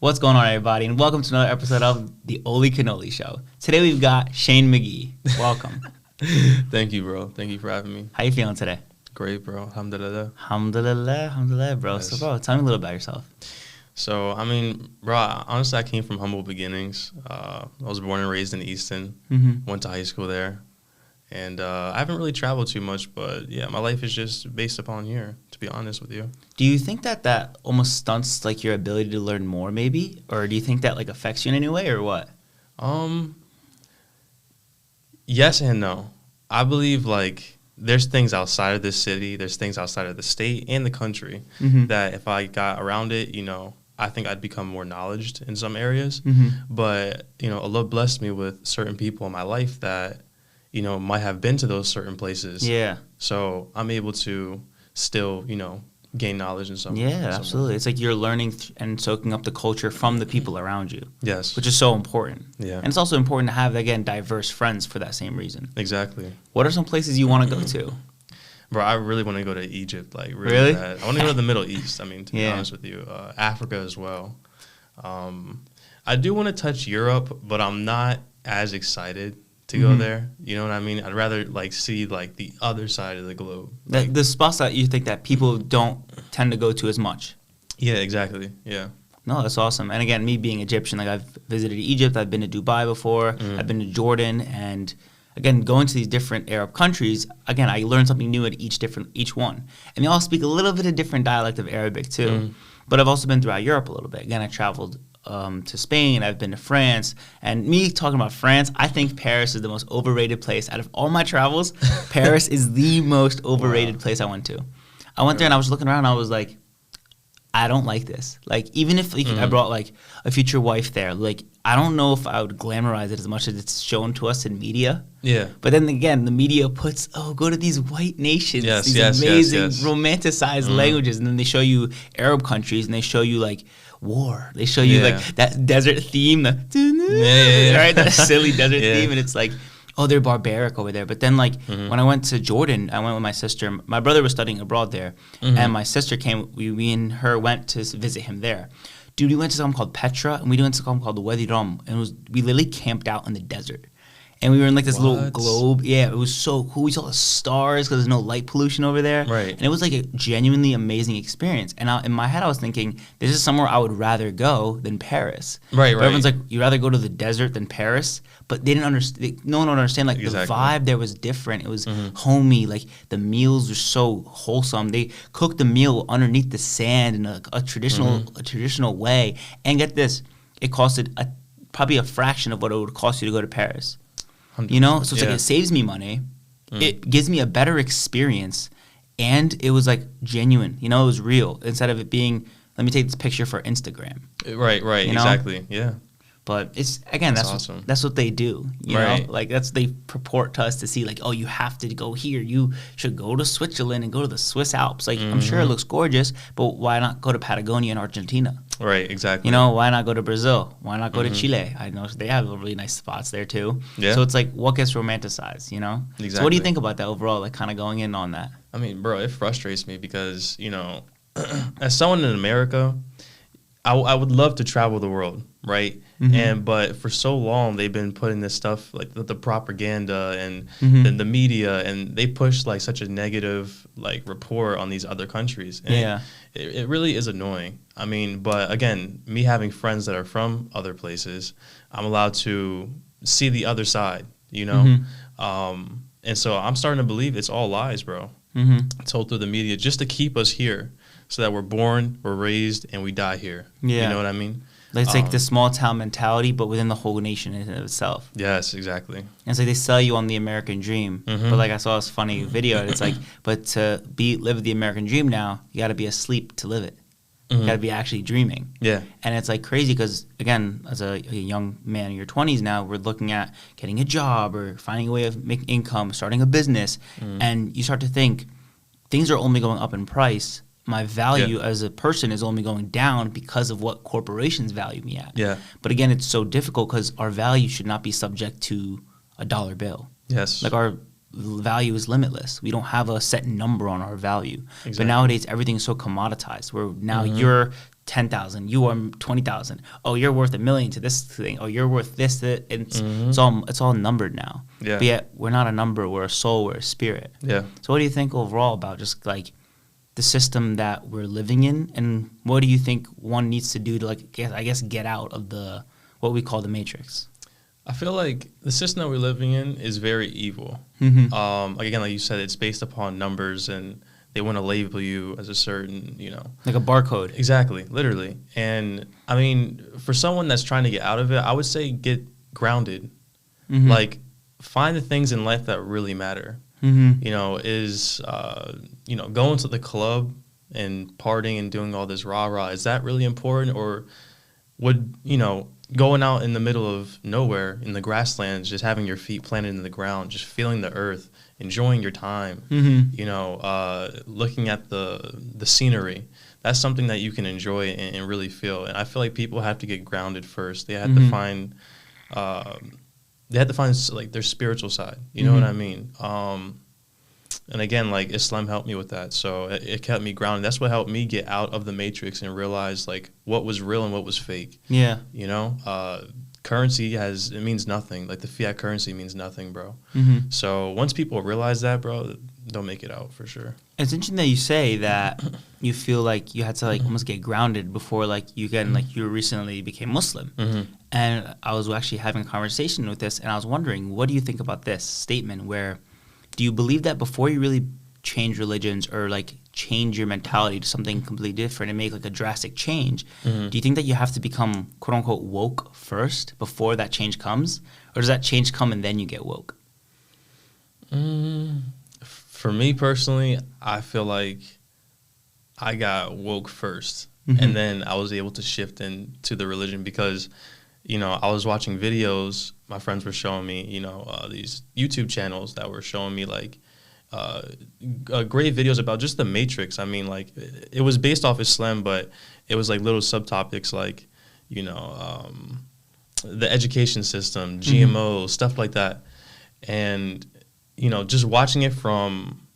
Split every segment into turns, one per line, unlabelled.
What's going on, everybody, and welcome to another episode of the Oly Kanoli Show. Today we've got Shayne MaGee. Welcome.
Thank you, bro. Thank you for having me.
How you feeling today?
Great, bro. Alhamdulillah.
Alhamdulillah, bro.
Yes.
So, bro, tell me a little about yourself.
So, I mean, bro, honestly, I came from humble beginnings. I was born and raised in Easton. Went to high school there. And I haven't really traveled too much, but yeah, my life is just based upon here, to be honest with you.
Do you think that almost stunts like your ability to learn more, maybe, or do you think that like affects you in any way, or what?
Yes and no. I believe like there's things outside of this city, there's things outside of the state and the country that if I got around it, you know, I think I'd become more knowledgeable in some areas. But you know, Allah blessed me with certain people in my life that, you know, might have been to those certain places.
Yeah.
So I'm able to still, you know, gain knowledge in some.
Yeah, absolutely. It's like you're learning and soaking up the culture from the people around you.
Yes.
Which is so important.
Yeah.
And it's also important to have, again, diverse friends for that same reason.
Exactly.
What are some places you want to go to?
Bro, I really want to go to Egypt, like really bad. I want to go to the Middle East, I mean, to be honest with you. Africa as well. I do want to touch Europe, but I'm not as excited to go there. You know what I mean? I'd rather like see like the other side of the globe. Like,
the spots that you think that people don't tend to go to as much.
Yeah, exactly. Yeah.
No, that's awesome. And again, me being Egyptian, like I've visited Egypt, I've been to Dubai before, I've been to Jordan, and again, going to these different Arab countries, again, I learned something new at each one. And they all speak a little bit of different dialect of Arabic too. But I've also been throughout Europe a little bit. Again, I traveled to Spain, I've been to France, and me talking about France, I think Paris is the most overrated place. Out of all my travels, Paris is the most overrated place I went to. I went there and I was looking around and I was like, I don't like this. Like, even if like, I brought like a future wife there, like, I don't know if I would glamorize it as much as it's shown to us in media. Yeah. But then again, the media puts, go to these white nations, these amazing romanticized languages, and then they show you Arab countries and they show you like war. They show you like that desert theme, right? That silly desert theme, and it's like, oh, they're barbaric over there. But then like when I went to Jordan, I went with my sister. My brother was studying abroad there, and my sister came. We and her went to visit him there. Dude, we went to something called Petra, and we went to something called the Wadi Rum, and we literally camped out in the desert. And we were in like this little globe. Yeah, it was so cool. We saw the stars because there's no light pollution over there. Right. And it was like a genuinely amazing experience. And in my head, I was thinking, this is somewhere I would rather go than Paris. Right. Everyone's like, you'd rather go to the desert than Paris. But they didn't understand. No one would understand. Like the vibe there was different. It was homey. Like the meals were so wholesome. They cooked the meal underneath the sand in a traditional way. And get this, it costed probably a fraction of what it would cost you to go to Paris. 100%. You know, so it's like it saves me money. It gives me a better experience, and it was like genuine. You know, it was real instead of it being, let me take this picture for Instagram. Right, you know? Exactly, yeah. But it's again, that's awesome. That's what they do. You know, like they purport to us to see like, oh, you have to go here. You should go to Switzerland and go to the Swiss Alps. Like I'm sure it looks gorgeous, but why not go to Patagonia in Argentina? Right, exactly. You know, why not go to Brazil? Why not go to Chile? I know they have really nice spots there too. Yeah. So it's like, what gets romanticized? You know. Exactly. So what do you think about that overall? Like kind of going in on that.
I mean, bro, it frustrates me because you know, as someone in America, I would love to travel the world, right? But for so long they've been putting this stuff like the propaganda and then the media, and they push like such a negative like report on these other countries. And it really is annoying. I mean, but again, me having friends that are from other places, I'm allowed to see the other side, you know? And so I'm starting to believe it's all lies, bro. Told through the media just to keep us here. So that we're born, we're raised, and we die here. Yeah. You know what I mean?
It's like the small town mentality, but within the whole nation in and of itself.
Yes, exactly.
And it's like they sell you on the American dream. But like I saw this funny video, and it's like, but to live the American dream now, you got to be asleep to live it. You got to be actually dreaming. Yeah. And it's like crazy because, again, as a young man in your 20s now, we're looking at getting a job or finding a way of making income, starting a business. And you start to think, things are only going up in price. My value as a person is only going down because of what corporations value me at. Yeah. But again, it's so difficult because our value should not be subject to a dollar bill. Yes. Like our value is limitless. We don't have a set number on our value. Exactly. But nowadays, everything is so commoditized where now you're 10,000. You are 20,000. Oh, you're worth $1 million to this thing. Oh, you're worth this. It's all numbered now.
Yeah.
But yet we're not a number. We're a soul. We're a spirit.
Yeah.
So what do you think overall about just like the system that we're living in, and what do you think one needs to do to like I guess get out of the what we call the matrix?
I feel like the system that we're living in is very evil. Like again, like you said, it's based upon numbers, and they want to label you as a certain,
Like a barcode.
Exactly, literally. And I mean, for someone that's trying to get out of it, I would say get grounded. Like, find the things in life that really matter. Going to the club and partying and doing all this rah-rah, is that really important? Or would, going out in the middle of nowhere in the grasslands, just having your feet planted in the ground, just feeling the earth, enjoying your time, looking at the scenery, that's something that you can enjoy and really feel. And I feel like people have to get grounded first. They have to find like their spiritual side. You know what I mean? And again, like Islam helped me with that. So it kept me grounded. That's what helped me get out of the matrix and realize like what was real and what was fake. Yeah. Currency it means nothing. Like the fiat currency means nothing, bro. So once people realize that, bro, they'll make it out for sure.
It's interesting that you say that you feel like you had to like almost get grounded before like you recently became Muslim. And I was actually having a conversation with this, and I was wondering, what do you think about this statement where do you believe that before you really change religions or like change your mentality to something completely different and make like a drastic change, do you think that you have to become quote unquote woke first before that change comes? Or does that change come and then you get woke?
For me personally, I feel like I got woke first and then I was able to shift into the religion because, I was watching videos. My friends were showing me, these YouTube channels that were showing me like great videos about just the matrix. I mean, like it was based off Islam, but it was like little subtopics like, the education system, GMO, stuff like that. And, just watching it from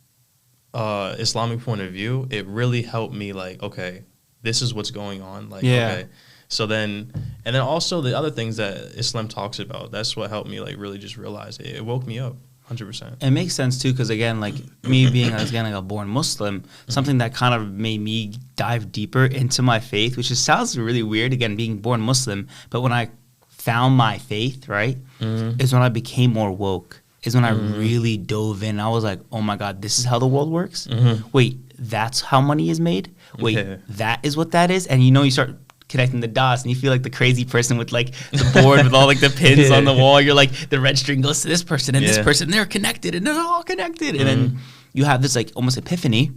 Islamic point of view, it really helped me like, okay, this is what's going on. Like, okay. So then, and then also the other things that Islam talks about, that's what helped me like really just realize it. It woke me up 100%.
It makes sense too, because again, like me being like a born Muslim, something that kind of made me dive deeper into my faith, which sounds really weird, again, being born Muslim, but when I found my faith, right, is when I became more woke, is when I really dove in. I was like, oh my God, this is how the world works? Wait, that's how money is made? Wait, that is what that is? And you start connecting the dots, and you feel like the crazy person with like the board with all like the pins on the wall. You're like, the red string goes to this person and this person, they're connected and they're all connected. And then you have this like almost epiphany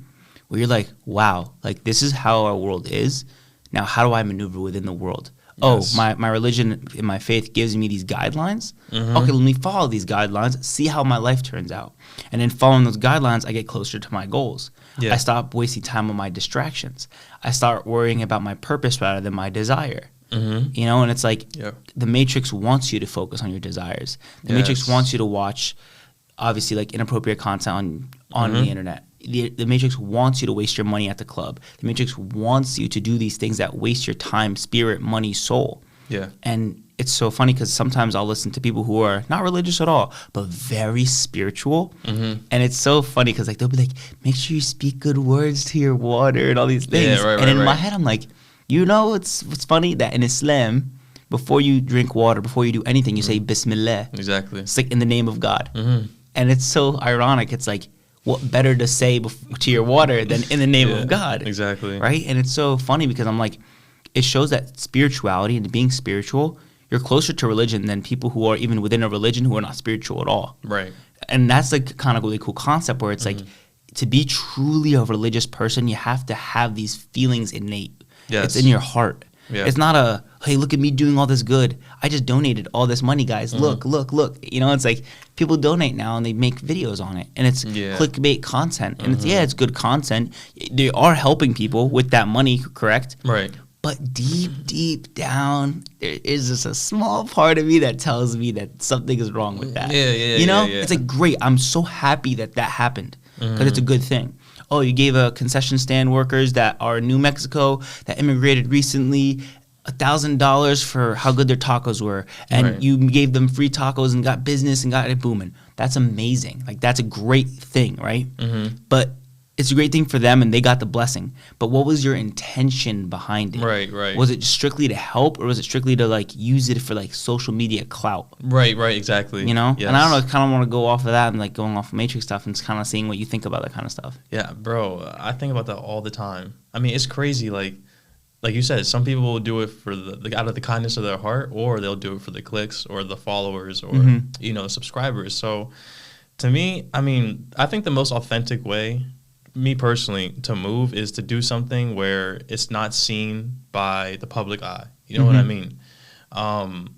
where you're like, wow, like this is how our world is. Now, how do I maneuver within the world? Yes. Oh, my religion and my faith gives me these guidelines. Okay, let me follow these guidelines, see how my life turns out. And then following those guidelines, I get closer to my goals. I stop wasting time on my distractions. I start worrying about my purpose rather than my desire. And it's like the Matrix wants you to focus on your desires. The Matrix wants you to watch, obviously, like inappropriate content on the internet. The Matrix wants you to waste your money at the club. The Matrix wants you to do these things that waste your time, spirit, money, soul. And it's so funny because sometimes I'll listen to people who are not religious at all, but very spiritual. And it's so funny because like they'll be like, make sure you speak good words to your water and all these things. And in my head, I'm like, what's funny that in Islam, before you drink water, before you do anything, you say Bismillah.
Exactly.
It's like in the name of God. And it's so ironic. It's like, what better to say to your water than in the name of God?
Exactly.
Right? And it's so funny because I'm like, it shows that spirituality and being spiritual, you're closer to religion than people who are even within a religion who are not spiritual at all.
Right.
And that's like kind of a really cool concept where it's like, to be truly a religious person, you have to have these feelings innate. It's in your heart. It's not a, hey, look at me doing all this good. I just donated all this money, guys. Look. It's like people donate now and they make videos on it. And it's clickbait content. And it's good content. They are helping people with that money, correct?
Right.
But deep down, there is just a small part of me that tells me that something is wrong with that. It's like, great. I'm so happy that happened because it's a good thing. oh, you gave a concession stand workers that are in New Mexico that immigrated recently $1,000 for how good their tacos were, and you gave them free tacos and got business and got it booming. That's amazing. Like, that's a great thing, right? But it's a great thing for them, and they got the blessing. But what was your intention behind it?
Right.
Was it strictly to help, or was it strictly to, like, use it for, like, social media clout?
Right, exactly.
You know?
Yes.
And I don't know, I kind of want to go off of that and, like, going off of Matrix stuff and just kind of seeing what you think about that kind of stuff.
Yeah, bro, I think about that all the time. I mean, it's crazy, like you said, some people will do it for the out of the kindness of their heart, or they'll do it for the clicks or the followers or, you know, subscribers. So, to me, I mean, I think the most authentic way, me personally, to move is to do something where it's not seen by the public eye. You know what I mean? And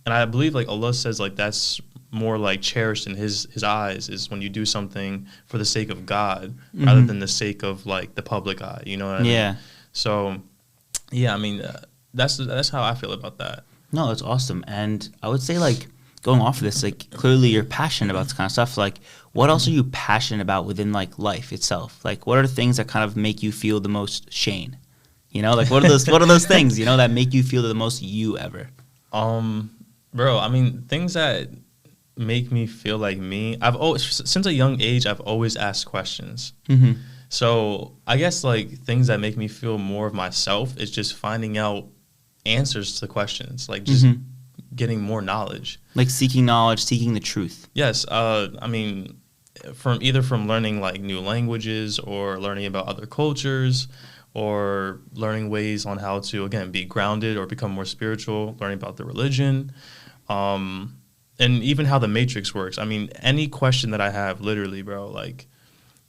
I believe, like, Allah says, like, that's more, like, cherished in his eyes is when you do something for the sake of God rather than the sake of, like, the public eye. You know what I mean?
Yeah.
So, yeah, I mean, that's how I feel about that.
No, that's awesome. And I would say, like, going off of this, like, clearly you're passionate about this kind of stuff. Like, what else are you passionate about within, like, life itself? Like, what are the things that kind of make you feel the most Shayne? You know, like, what are those things, you know, that make you feel the most you ever?
Bro, I mean, things that make me feel like me, I've always, since a young age, I've always asked questions. So I guess, like, things that make me feel more of myself is just finding out answers to questions, like just getting more knowledge.
Like seeking knowledge, seeking the truth.
Yes. I mean, from learning, like, new languages or learning about other cultures or learning ways on how to, again, be grounded or become more spiritual, learning about the religion, and even how the Matrix works. I mean, any question that I have, literally, bro, like,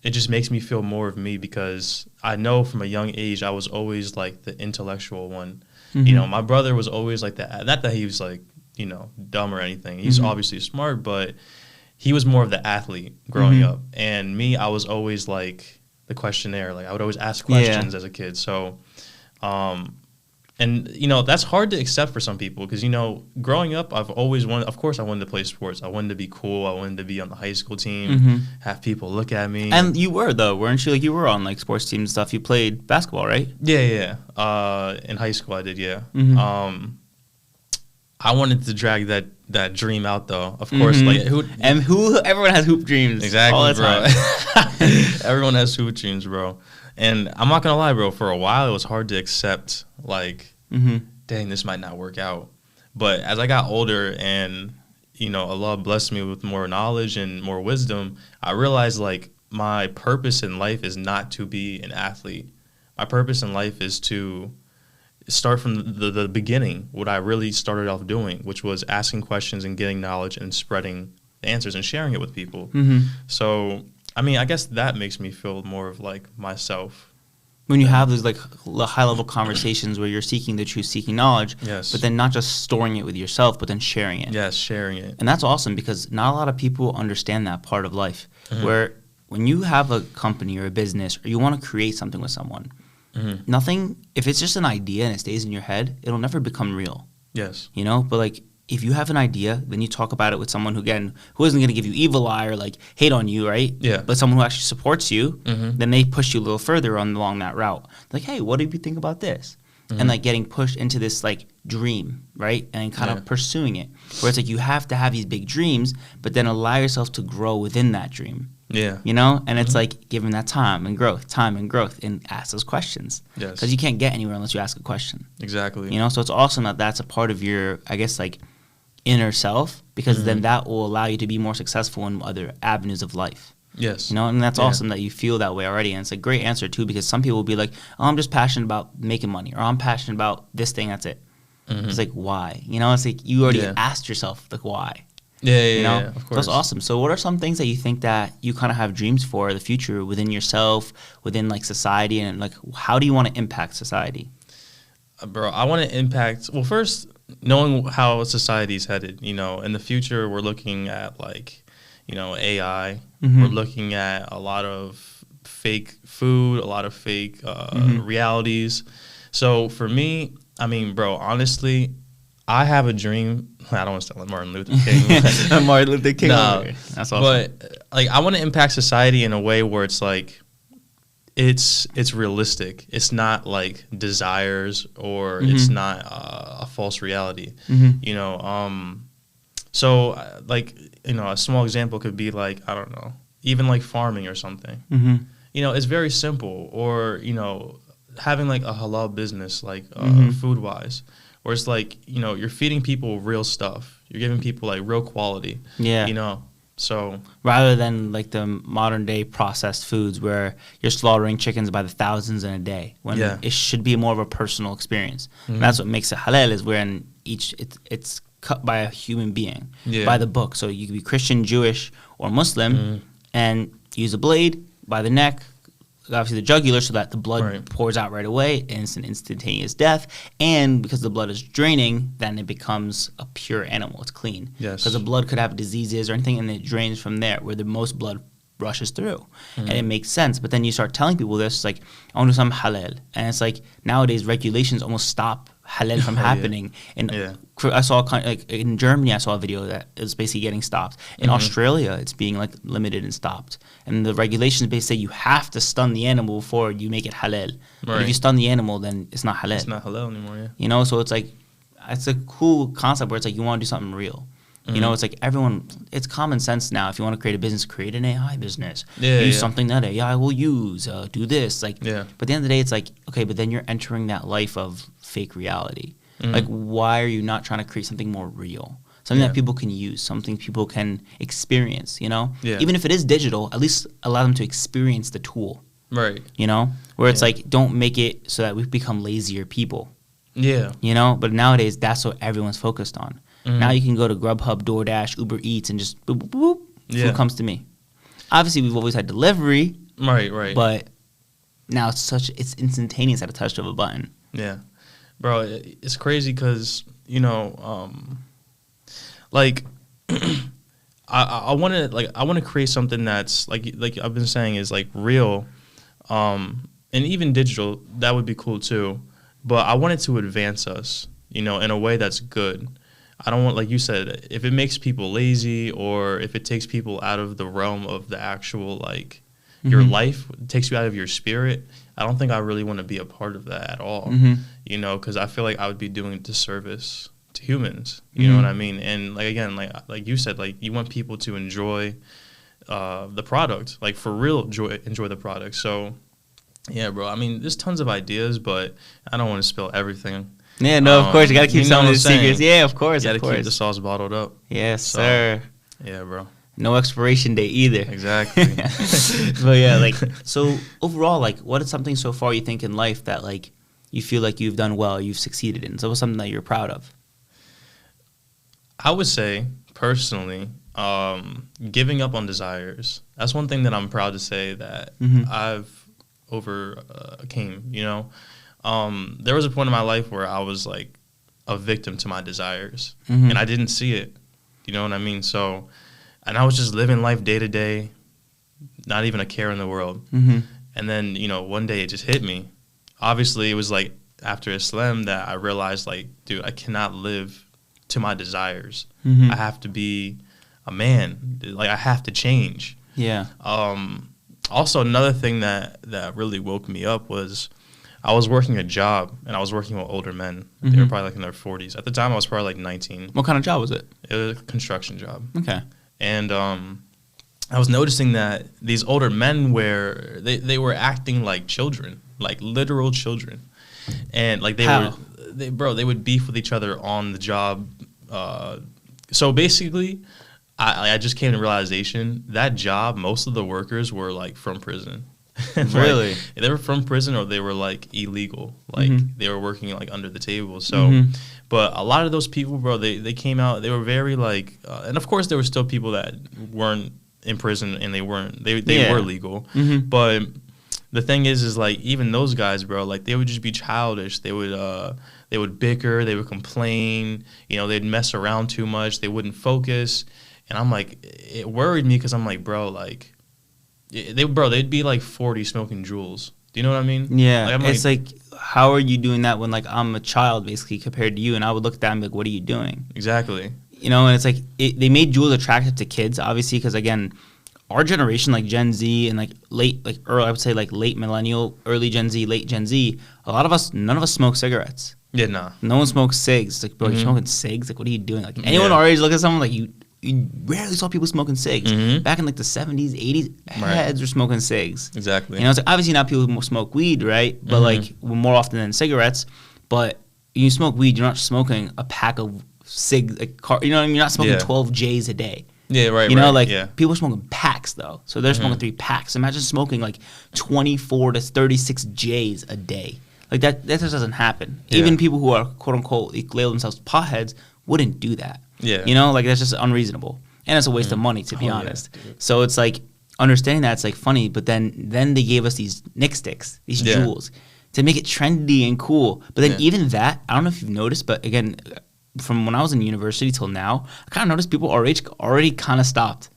it just makes me feel more of me because I know from a young age I was always, like, the intellectual one. You know, my brother was always like that. Not that he was, like, you know, dumb or anything. He's obviously smart, but he was more of the athlete growing up. And me, I was always, like, the questionnaire. Like, I would always ask questions as a kid. So, and, you know, that's hard to accept for some people because, you know, growing up, I've always wanted, of course, I wanted to play sports. I wanted to be cool. I wanted to be on the high school team, have people look at me.
And you were, though, weren't you? Like, you were on, like, sports teams and stuff. You played basketball, right?
Yeah. In high school, I did, yeah. I wanted to drag that dream out, though. Of course, like,
everyone has hoop dreams.
Exactly,
all the
bro.
time.
Everyone has hoop dreams, bro. And I'm not gonna lie, bro. For a while, it was hard to accept, like, dang, this might not work out. But as I got older, and, you know, Allah blessed me with more knowledge and more wisdom, I realized, like, my purpose in life is not to be an athlete. My purpose in life is to start from the beginning, what I really started off doing, which was asking questions and getting knowledge and spreading the answers and sharing it with people. So, I mean, I guess that makes me feel more of, like, myself.
When you have those, like, high-level conversations where you're seeking the truth, seeking knowledge, but then not just storing it with yourself, but then sharing it.
Yes, sharing it.
And that's awesome because not a lot of people understand that part of life, where when you have a company or a business or you want to create something with someone, nothing, if it's just an idea and it stays in your head, it'll never become real.
Yes.
You know, but, like, if you have an idea, then you talk about it with someone who, again, who isn't going to give you evil eye or, like, hate on you, right?
Yeah.
But someone who actually supports you, then they push you a little further along that route. Like, hey, what do you think about this? And, like, getting pushed into this, like, dream, right? And kind of pursuing it. Where it's like you have to have these big dreams, but then allow yourself to grow within that dream.
Yeah.
You know? And it's like giving that time and growth, and ask those questions.
Yes.
Because you can't get anywhere unless you ask a question.
Exactly.
You know? So it's awesome that that's a part of your, I guess, like, inner self, because then that will allow you to be more successful in other avenues of life.
Yes.
You know, and that's awesome that you feel that way already. And it's a great answer, too, because some people will be like, oh, I'm just passionate about making money, or I'm passionate about this thing, that's it. It's like, why? You know, it's like you already asked yourself, like, why? You know?
Of course.
That's awesome. So what are some things that you think that you kind of have dreams for the future within yourself, within, like, society, and, like, how do you want to impact society?
Bro, I want to impact, well, first, knowing how society's headed. You know, in the future, we're looking at, like, you know, AI. We're looking at a lot of fake food, a lot of fake realities. So for me, I mean, bro, honestly, I have a dream. I don't want to sound like Martin Luther King.
Martin Luther King.
No,
That's awesome.
But, like, I want to impact society in a way where it's like, it's realistic. It's not like desires, or it's not a false reality. You know, so like, you know, a small example could be like, I don't know, even like farming or something. You know, it's very simple. Or, you know, having like a halal business, like food wise, where it's like, you know, you're feeding people real stuff. You're giving people like real quality.
Yeah.
You know, so
rather than like the modern day processed foods where you're slaughtering chickens by the thousands in a day, when it should be more of a personal experience. And that's what makes it halal, is when it's cut by a human being, by the book. So you could be Christian, Jewish, or Muslim, and use a blade by the neck, obviously the jugular, so that the blood pours out right away, and it's an instantaneous death. And because the blood is draining, then it becomes a pure animal. It's clean.
Yes.
Because the blood could have diseases or anything, and it drains from there, where the most blood rushes through. And it makes sense. But then you start telling people this, like, I want to do something halal. And it's like, nowadays, regulations almost stop halal from happening. And I saw, like, in Germany, I saw a video that is basically getting stopped. In Australia, it's being, like, limited and stopped. And the regulations basically say you have to stun the animal before you make it halal. But if you stun the animal, then it's not halal.
It's not halal anymore,
You know, so it's like, it's a cool concept where it's like you want to do something real. You know, it's like everyone, it's common sense now. If you want to create a business, create an AI business. Use something that AI will use. Do this. Like, but at the end of the day, it's like, okay, but then you're entering that life of fake reality. Like, why are you not trying to create something more real? Something that people can use, something people can experience, you know? Even if it is digital, at least allow them to experience the tool.
Right.
You know? Where it's like, don't make it so that we become lazier people.
Yeah.
You know? But nowadays, that's what everyone's focused on. Now you can go to Grubhub, DoorDash, Uber Eats, and just boop, boop, boop, food comes to me. Obviously, we've always had delivery.
Right.
But now it's instantaneous at a touch of a button.
Yeah. Bro, it's crazy because, you know, like, I want to create something that's, like I've been saying, is, like, real, and even digital. That would be cool, too. But I want it to advance us, you know, in a way that's good. I don't want, like you said, if it makes people lazy, or if it takes people out of the realm of the actual, like, your life, it takes you out of your spirit, I don't think I really want to be a part of that at all, you know, because I feel like I would be doing a disservice to humans, you know what I mean? And, like, again, like you said, like, you want people to enjoy the product, like, for real, enjoy the product. So, yeah, bro, I mean, there's tons of ideas, but I don't want to spill everything.
Yeah, no, of course. You got to keep some of the secrets. Yeah, of course.
You got to keep the sauce bottled up.
Yes, sir.
Yeah, bro.
No expiration date either.
Exactly.
But yeah, like, so overall, like, what is something so far you think in life that, like, you feel like you've done well, you've succeeded in? So what's something that you're proud of?
I would say, personally, giving up on desires. That's one thing that I'm proud to say that I've overcame, you know? There was a point in my life where I was, like, a victim to my desires, and I didn't see it. You know what I mean? So, and I was just living life day to day, not even a care in the world. And then, you know, one day it just hit me. Obviously, it was, like, after Islam that I realized, like, dude, I cannot live to my desires. I have to be a man. Like, I have to change.
Yeah.
Also, another thing that really woke me up was, I was working a job, and I was working with older men. They were probably, like, in their 40s. At the time, I was probably, like, 19.
What kind of job was it?
It was a construction job.
Okay.
And I was noticing that these older men they were acting like children, like literal children. And, like, they would beef with each other on the job. So basically, I just came to realization that job, most of the workers were, like, from prison.
Really?
Like, they were from prison, or they were, like, illegal. Like, they were working, like, under the table. So, but a lot of those people, bro, they came out, they were very, like, and of course there were still people that weren't in prison, and they were legal. But the thing is like, even those guys, bro, like, they would just be childish. They would bicker, they would complain, you know, they'd mess around too much, they wouldn't focus. And I'm like, it worried me, because I'm like, bro, like, they'd be, like, 40 smoking Juuls. Do you know what I mean?
Yeah. Like, it's like, how are you doing that when, like, I'm a child, basically, compared to you? And I would look at that and be like, what are you doing?
Exactly.
You know, and it's like, they made Juuls attractive to kids, obviously, because, again, our generation, like Gen Z and like I would say like late millennial, early Gen Z, late Gen Z, none of us smoke cigarettes.
Yeah, nah.
No one smokes cigs. Like, bro, you're smoking cigs? Like, what are you doing? Like, anyone our age look at someone like you rarely saw people smoking cigs. Back in like the 70s, 80s, heads were smoking cigs.
Exactly.
You know, it's like, obviously not people who smoke weed, right? But like more often than cigarettes. But you smoke weed, you're not smoking a pack of cigs. Like, you know what I mean? You're not smoking 12 J's a day.
Yeah, right.
You know, like
yeah.
people are smoking packs though. So they're smoking 3 packs. Imagine smoking like 24 to 36 J's a day. Like that just doesn't happen. Yeah. Even people who are quote unquote label themselves potheads wouldn't do that.
Yeah.
You know, like that's just unreasonable. And it's a waste of money, to be honest. Yeah, so it's like understanding that it's like funny, but then they gave us these Nick sticks, these jewels, to make it trendy and cool. But then even that, I don't know if you've noticed, but again, from when I was in university till now, I kind of noticed people our age already kind of stopped.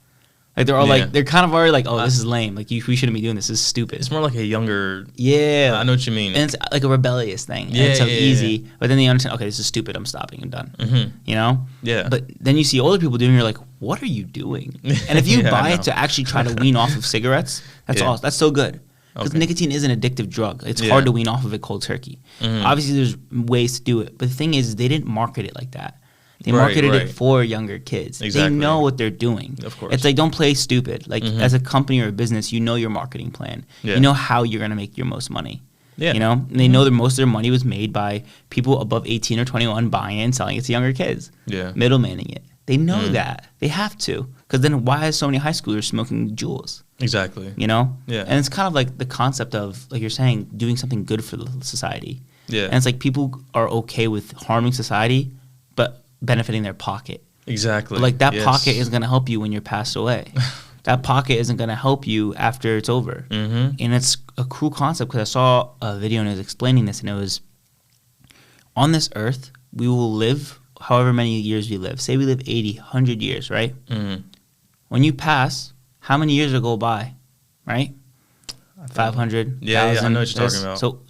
Like they're all like, they're kind of already like, oh, this is lame. Like we shouldn't be doing this. This is stupid.
It's more like a younger.
Yeah.
I know what you mean.
And it's like a rebellious thing. Yeah. And it's so easy. But then they understand, okay, this is stupid. I'm stopping. I'm done. You know?
Yeah.
But then you see older people doing, you're like, what are you doing? And if you buy it to actually try to wean off of cigarettes, that's awesome. That's so good. Because nicotine is an addictive drug. It's hard to wean off of it cold turkey. Obviously, there's ways to do it. But the thing is, they didn't market it like that. They marketed it for younger kids. Exactly. They know what they're doing.
Of course.
It's like, don't play stupid. Like, as a company or a business, you know your marketing plan. Yeah. You know how you're going to make your most money. Yeah. You know? And they know that most of their money was made by people above 18 or 21 buying it and selling it to younger kids. Yeah. Middlemaning it. They know that. They have to. Because then why is so many high schoolers smoking jewels?
Exactly.
You know?
Yeah.
And it's kind of like the concept of, like you're saying, doing something good for the society. Yeah. And it's like people are okay with harming society, but benefiting their pocket.
Exactly.
But like that pocket isn't going to help you when you're passed away. That pocket isn't going to help you after it's over. And it's a cool concept because I saw a video and it was explaining this, and it was, on this earth, we will live however many years we live. Say we live 80, 100 years, right? When you pass, how many years will go by, right? 500.
Yeah, I know what you're talking about.
So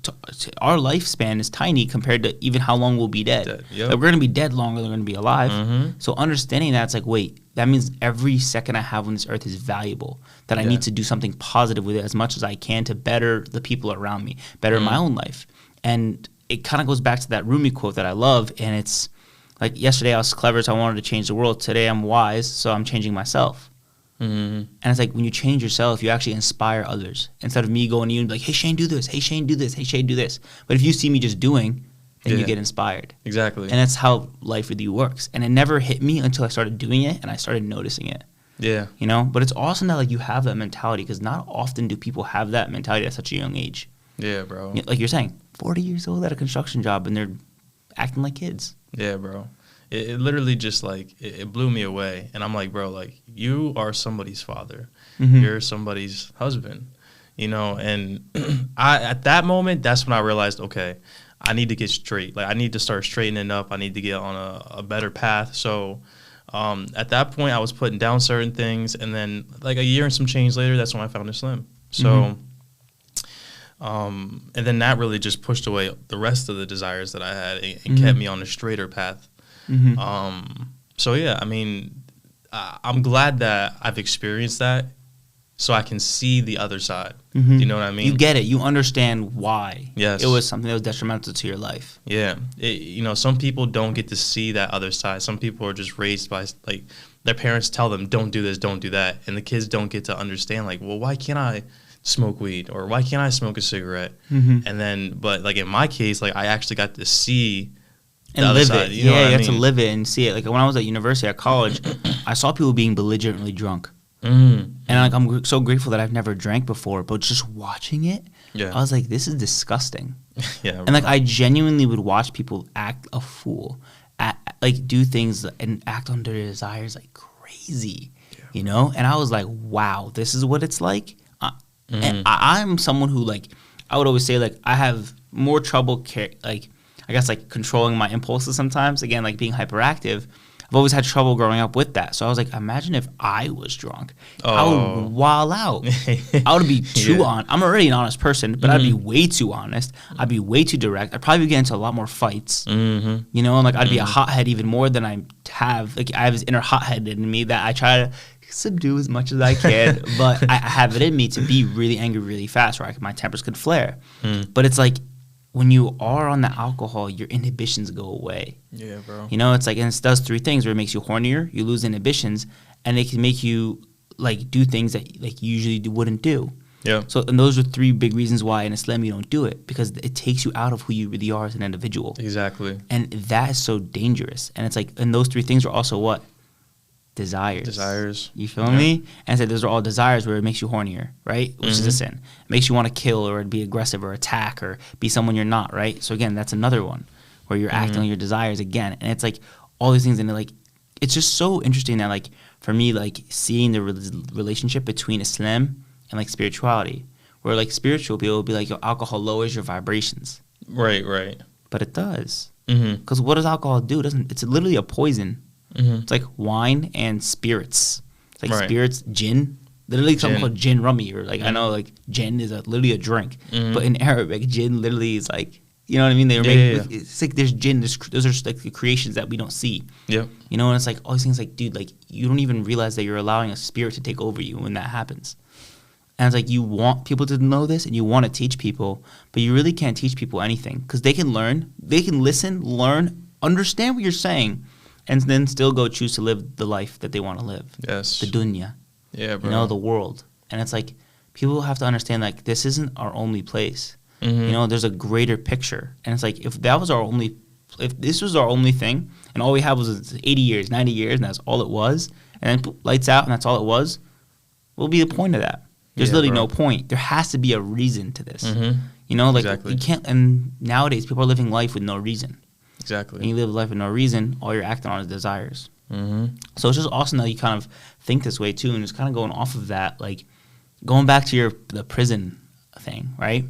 our lifespan is tiny compared to even how long we'll be dead. Like, we're going to be dead longer than we're going to be alive. So understanding that, it's like, wait, that means every second I have on this earth is valuable, that I need to do something positive with it as much as I can to better the people around me, better my own life. And it kind of goes back to that Rumi quote that I love, and it's like, yesterday I was clever, so I wanted to change the world. Today I'm wise, so I'm changing myself. And it's like, when you change yourself, you actually inspire others. Instead of me going to you and be like, hey, Shayne, do this. Hey, Shayne, do this. Hey, Shayne, do this. But if you see me just doing, then you get inspired.
Exactly.
And that's how life with you works. And it never hit me until I started doing it and I started noticing it.
Yeah.
You know? But it's awesome that, like, you have that mentality, because not often do people have that mentality at such a young age.
Yeah, bro.
Like you're saying, 40 years old at a construction job and they're acting like kids.
Yeah, bro. It literally just, like, it blew me away. And I'm like, bro, like, you are somebody's father. You're somebody's husband, you know? And at that moment, that's when I realized, okay, I need to get straight. Like, I need to start straightening up. I need to get on a better path. So at that point, I was putting down certain things. And then, like, a year and some change later, that's when I found Islam. So, and then that really just pushed away the rest of the desires that I had and kept me on a straighter path. So yeah, I mean, I'm glad that I've experienced that, so I can see the other side. You know what I mean?
You get it. You understand why.
Yes.
It was something that was detrimental to your life.
Yeah. You know, some people don't get to see that other side. Some people are just raised by, like, their parents tell them, don't do this, don't do that. And the kids don't get to understand, like, well, why can't I smoke weed? Or why can't I smoke a cigarette? And then, but, like, in my case, like, I actually got to see
and live it. You have to live it and see it. Like, when I was at university, at college, I saw people being belligerently drunk. And, like, I'm so grateful that I've never drank before, but just watching it, I was like, this is disgusting. And, like, I genuinely would watch people act a fool, like, do things and act on their desires like crazy, you know? And I was like, wow, this is what it's like? And I'm someone who, like, I would always say, like, I have more trouble, I guess, like, controlling my impulses sometimes. Again, like, being hyperactive. I've always had trouble growing up with that. So I was like, imagine if I was drunk. I would wild out. I would be too honest. I'm already an honest person, but I'd be way too honest. I'd be way too direct. I'd probably get into a lot more fights. You know, and, like, I'd be a hothead even more than I have. Like, I have this inner hothead in me that I try to subdue as much as I can, but I have it in me to be really angry really fast, or my tempers could flare. But it's like when you are on the alcohol, your inhibitions go away.
Yeah, bro.
You know, it's like, and it does three things where it makes you hornier, you lose inhibitions, and it can make you like do things that like you usually wouldn't do.
Yeah.
So, and those are three big reasons why in Islam you don't do it, because it takes you out of who you really are as an individual.
Exactly.
And that is so dangerous. And it's like, and those three things are also what? Desires. You feel me? And so those are all desires where it makes you hornier, right? Which is a sin. It makes you want to kill or be aggressive or attack or be someone you're not, right? So again, that's another one where you're acting on your desires again. And it's like all these things, and like it's just so interesting that like for me, like seeing the relationship between Islam and like spirituality, where like spiritual people will be like, yo, alcohol lowers your vibrations.
Right.
But it does. Because what does alcohol do? It's literally a poison. It's like wine and spirits. It's like spirits, gin. Literally something called gin rummy, or like I know like gin is literally a drink, but in Arabic, gin literally is like, you know what I mean? It's like there's gin. Those are like the creations that we don't see.
Yeah.
You know, and it's like all these things. Like, dude, like you don't even realize that you're allowing a spirit to take over you when that happens. And it's like you want people to know this, and you want to teach people, but you really can't teach people anything because they can learn, they can listen, learn, understand what you're saying, and then still go choose to live the life that they want to live.
Yes.
The dunya.
Yeah, bro.
You know, the world. And it's like people have to understand like this isn't our only place. You know, there's a greater picture. And it's like if this was our only thing, and all we had was 80 years, 90 years, and that's all it was, and then lights out, and that's all it was, what would be the point of that? There's literally no point. There has to be a reason to this. You know, like you can't. And nowadays, people are living life with no reason.
Exactly.
And you live life with no reason. All you're acting on is desires. So it's just awesome that you kind of think this way too, and it's kind of going off of that, like going back to the prison thing, right?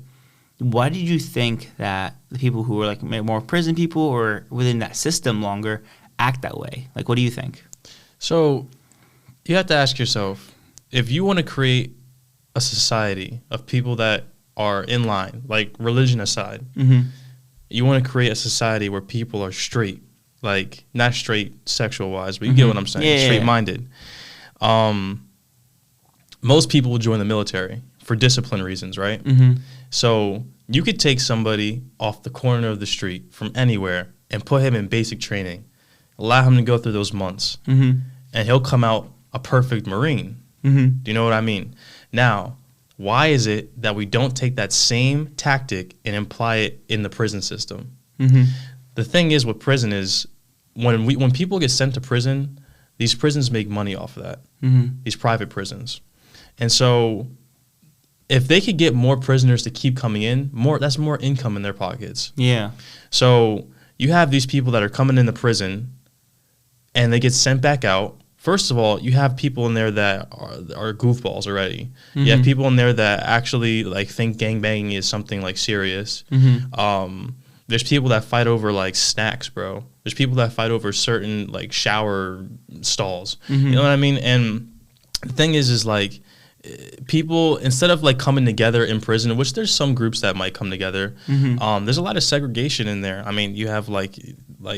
Why did you think that the people who were like more prison people or within that system longer act that way? Like, what do you think?
So you have to ask yourself, if you want to create a society of people that are in line, like religion aside, you want to create a society where people are straight, like not straight sexual wise, but you get what I'm saying, straight minded. Most people will join the military for discipline reasons, right? So you could take somebody off the corner of the street from anywhere and put him in basic training, allow him to go through those months, and he'll come out a perfect Marine. Do you know what I mean? Now, why is it that we don't take that same tactic and apply it in the prison system? The thing is with prison is when people get sent to prison, these prisons make money off of that, these private prisons. And so if they could get more prisoners to keep coming in, that's more income in their pockets. Yeah. So you have these people that are coming into prison and they get sent back out. First of all, you have people in there that are goofballs already. You have people in there that actually like think gangbanging is something like serious. There's people that fight over like snacks, bro. There's people that fight over certain like shower stalls. You know what I mean? And the thing is like people, instead of like coming together in prison, which there's some groups that might come together, there's a lot of segregation in there. I mean, you have like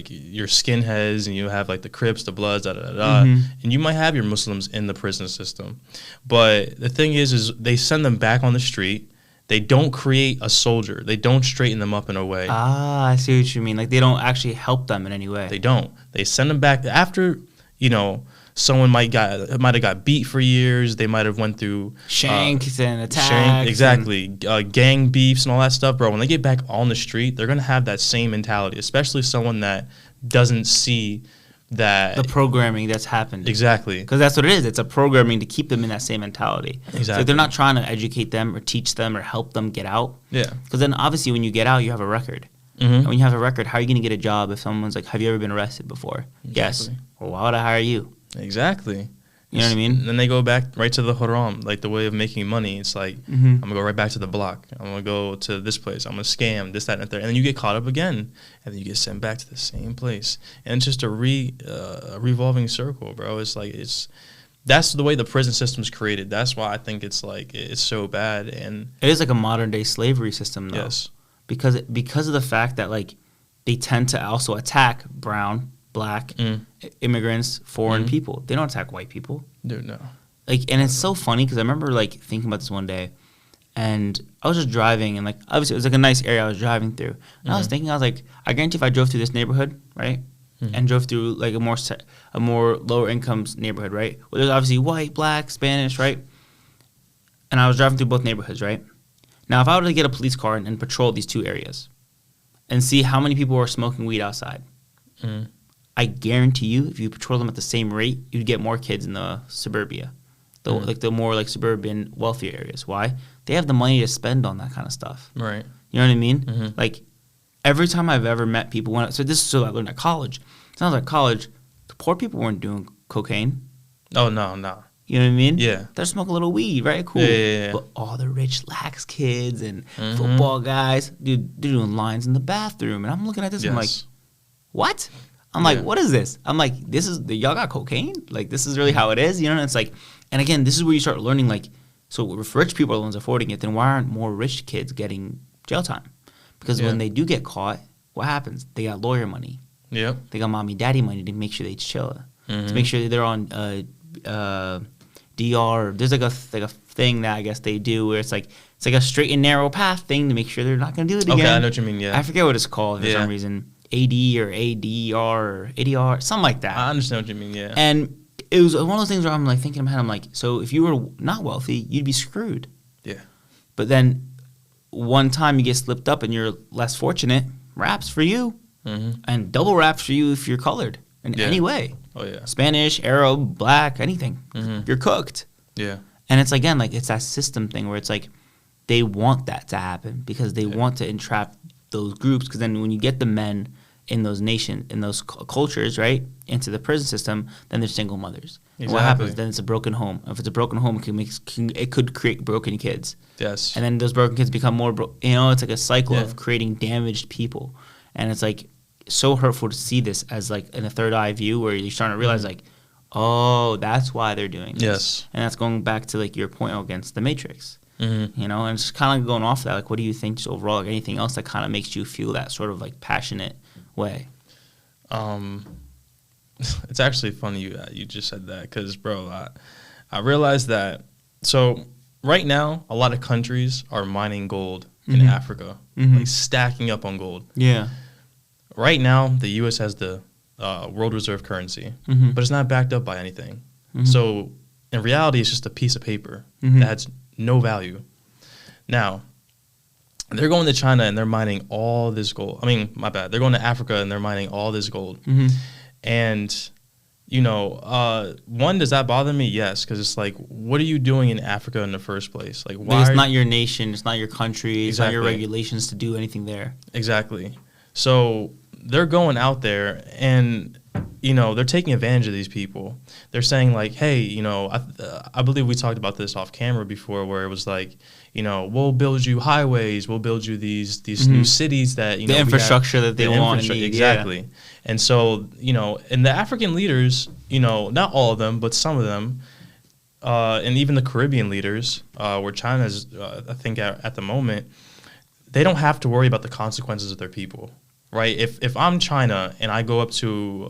your skinheads, and you have like the Crips, the Bloods, and you might have your Muslims in the prison system. But the thing is they send them back on the street. They don't create a soldier. They don't straighten them up in a way.
Ah, I see what you mean. Like they don't actually help them in any way.
They don't. They send them back after, you know, someone might have got beat for years. They might have went through
shanks and attacks.
Exactly. Gang beefs and all that stuff, bro. When they get back on the street, they're going to have that same mentality, especially someone that doesn't see that
the programming that's happened.
Exactly.
Because that's what it is. It's a programming to keep them in that same mentality.
Exactly.
So they're not trying to educate them or teach them or help them get out.
Yeah.
Because then obviously when you get out, you have a record. And when you have a record, how are you going to get a job if someone's like, have you ever been arrested before? Exactly. Yes. Well, why would I hire you?
Exactly.
You know what I mean?
Then they go back right to the haram, like the way of making money. It's like, I'm going to go right back to the block. I'm going to go to this place. I'm going to scam, this, that, and the third. And then you get caught up again. And then you get sent back to the same place. And it's just a revolving circle, bro. It's like, that's the way the prison system's created. That's why I think it's like, it's so bad. And
it is like a modern day slavery system, though.
Yes.
Because of the fact that, like, they tend to also attack brown black, immigrants, foreign people. They don't attack white people.
Dude, no.
Like, and it's so funny because I remember like thinking about this one day, and I was just driving, and like obviously it was like a nice area I was driving through, and I was thinking, I was like, I guarantee if I drove through this neighborhood, right, and drove through like a more lower income neighborhood, right, where there's obviously white, black, Spanish, right, and I was driving through both neighborhoods, right. Now, if I were to get a police car and patrol these two areas, and see how many people are smoking weed outside, I guarantee you, if you patrol them at the same rate, you'd get more kids in the suburbia, like the more like suburban, wealthier areas. Why? They have the money to spend on that kind of stuff.
Right.
You know what I mean? Like every time I've ever met people, so this is what I learned at college. Sounds like college, the poor people weren't doing cocaine.
Oh no.
You know what I mean?
Yeah.
They're smoking a little weed, right? Cool.
Yeah.
But all the rich lax kids and football guys, dude, they're doing lines in the bathroom. And I'm looking at this, I'm like, what? I'm like, what is this? I'm like, y'all got cocaine? Like, this is really how it is? You know? And it's like, and again, this is where you start learning, like, so if rich people are the ones affording it, then why aren't more rich kids getting jail time? Because when they do get caught, what happens? They got lawyer money.
Yep.
They got mommy, daddy money to make sure they chill. To make sure they're on DR. There's like a thing that I guess they do where it's like a straight and narrow path thing to make sure they're not going to do it again.
Okay, I know what you mean, yeah.
I forget what it's called for some reason. AD or ADR or ADR, something like that.
I understand what you mean, yeah.
And it was one of those things where I'm like thinking in my head, I'm like, so if you were not wealthy, you'd be screwed.
Yeah.
But then one time you get slipped up and you're less fortunate, raps for you. And double raps for you if you're colored in any way.
Oh, yeah.
Spanish, Arab, black, anything. You're cooked.
Yeah.
And it's, again, like, it's that system thing where it's like they want that to happen because they want to entrap those groups. Because then when you get the men in those cultures, right, into the prison system, then they're single mothers. Exactly. And what happens? Then it's a broken home. If it's a broken home, it could create broken kids.
Yes.
And then those broken kids become more, it's like a cycle of creating damaged people. And it's like so hurtful to see this as like in a third eye view where you're starting to realize like, oh, that's why they're doing this.
Yes.
And that's going back to like your point against the Matrix. You know, and it's kind of like going off of that. Like, what do you think just overall, like anything else that kind of makes you feel that sort of like passionate way?
It's actually funny you just said that because, bro, I realized that. So right now, a lot of countries are mining gold in Africa, like stacking up on gold.
Yeah.
Right now, the U.S. has the world reserve currency, but it's not backed up by anything. So in reality, it's just a piece of paper that has no value. Now, they're going to China and they're mining all this gold. I mean, my bad. They're going to Africa and they're mining all this gold. And, you know, one, does that bother me? Yes, because it's like, what are you doing in Africa in the first place? Like, why?
It's not your nation. It's not your country. It's not your regulations to do anything there.
Exactly. So they're going out there and, you know, they're taking advantage of these people. They're saying like, hey, you know, I believe we talked about this off camera before where it was like, you know, we'll build you highways, we'll build you these new cities that, you know.
The infrastructure that they want and need.
Exactly.
Yeah.
And so, you know, and the African leaders, you know, not all of them, but some of them, and even the Caribbean leaders, where China's, I think at the moment, they don't have to worry about the consequences of their people. Right, if I'm China and I go up to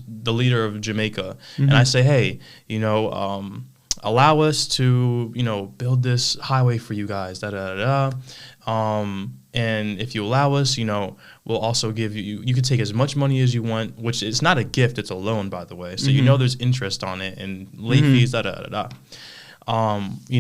the leader of Jamaica and I say, hey, you know, allow us to, you know, build this highway for you guys, and if you allow us, you know, we'll also give you can take as much money as you want, which is not a gift, it's a loan, by the way. So you know there's interest on it and late fees, you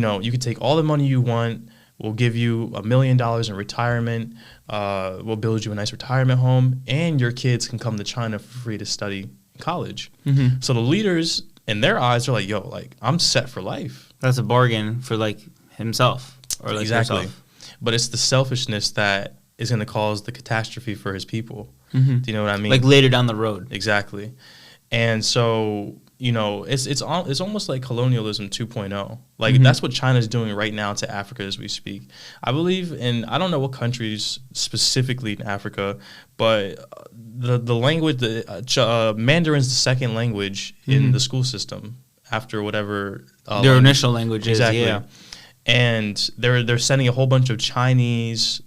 know, you can take all the money you want. We'll give you $1 million in retirement. We'll build you a nice retirement home, and your kids can come to China for free to study in college. So the leaders, in their eyes, are like, yo, like, I'm set for life.
That's a bargain for, like, himself or, like,
exactly.
herself.
But it's the selfishness that is going to cause the catastrophe for his people. Do you know what I mean?
Like, later down the road.
Exactly. And so, you know, it's almost like colonialism 2.0. Like, that's what China's doing right now to Africa as we speak. I believe I don't know what countries specifically in Africa, but the language, Mandarin's the second language in the school system after whatever.
Their initial language is, yeah.
And they're sending a whole bunch of Chinese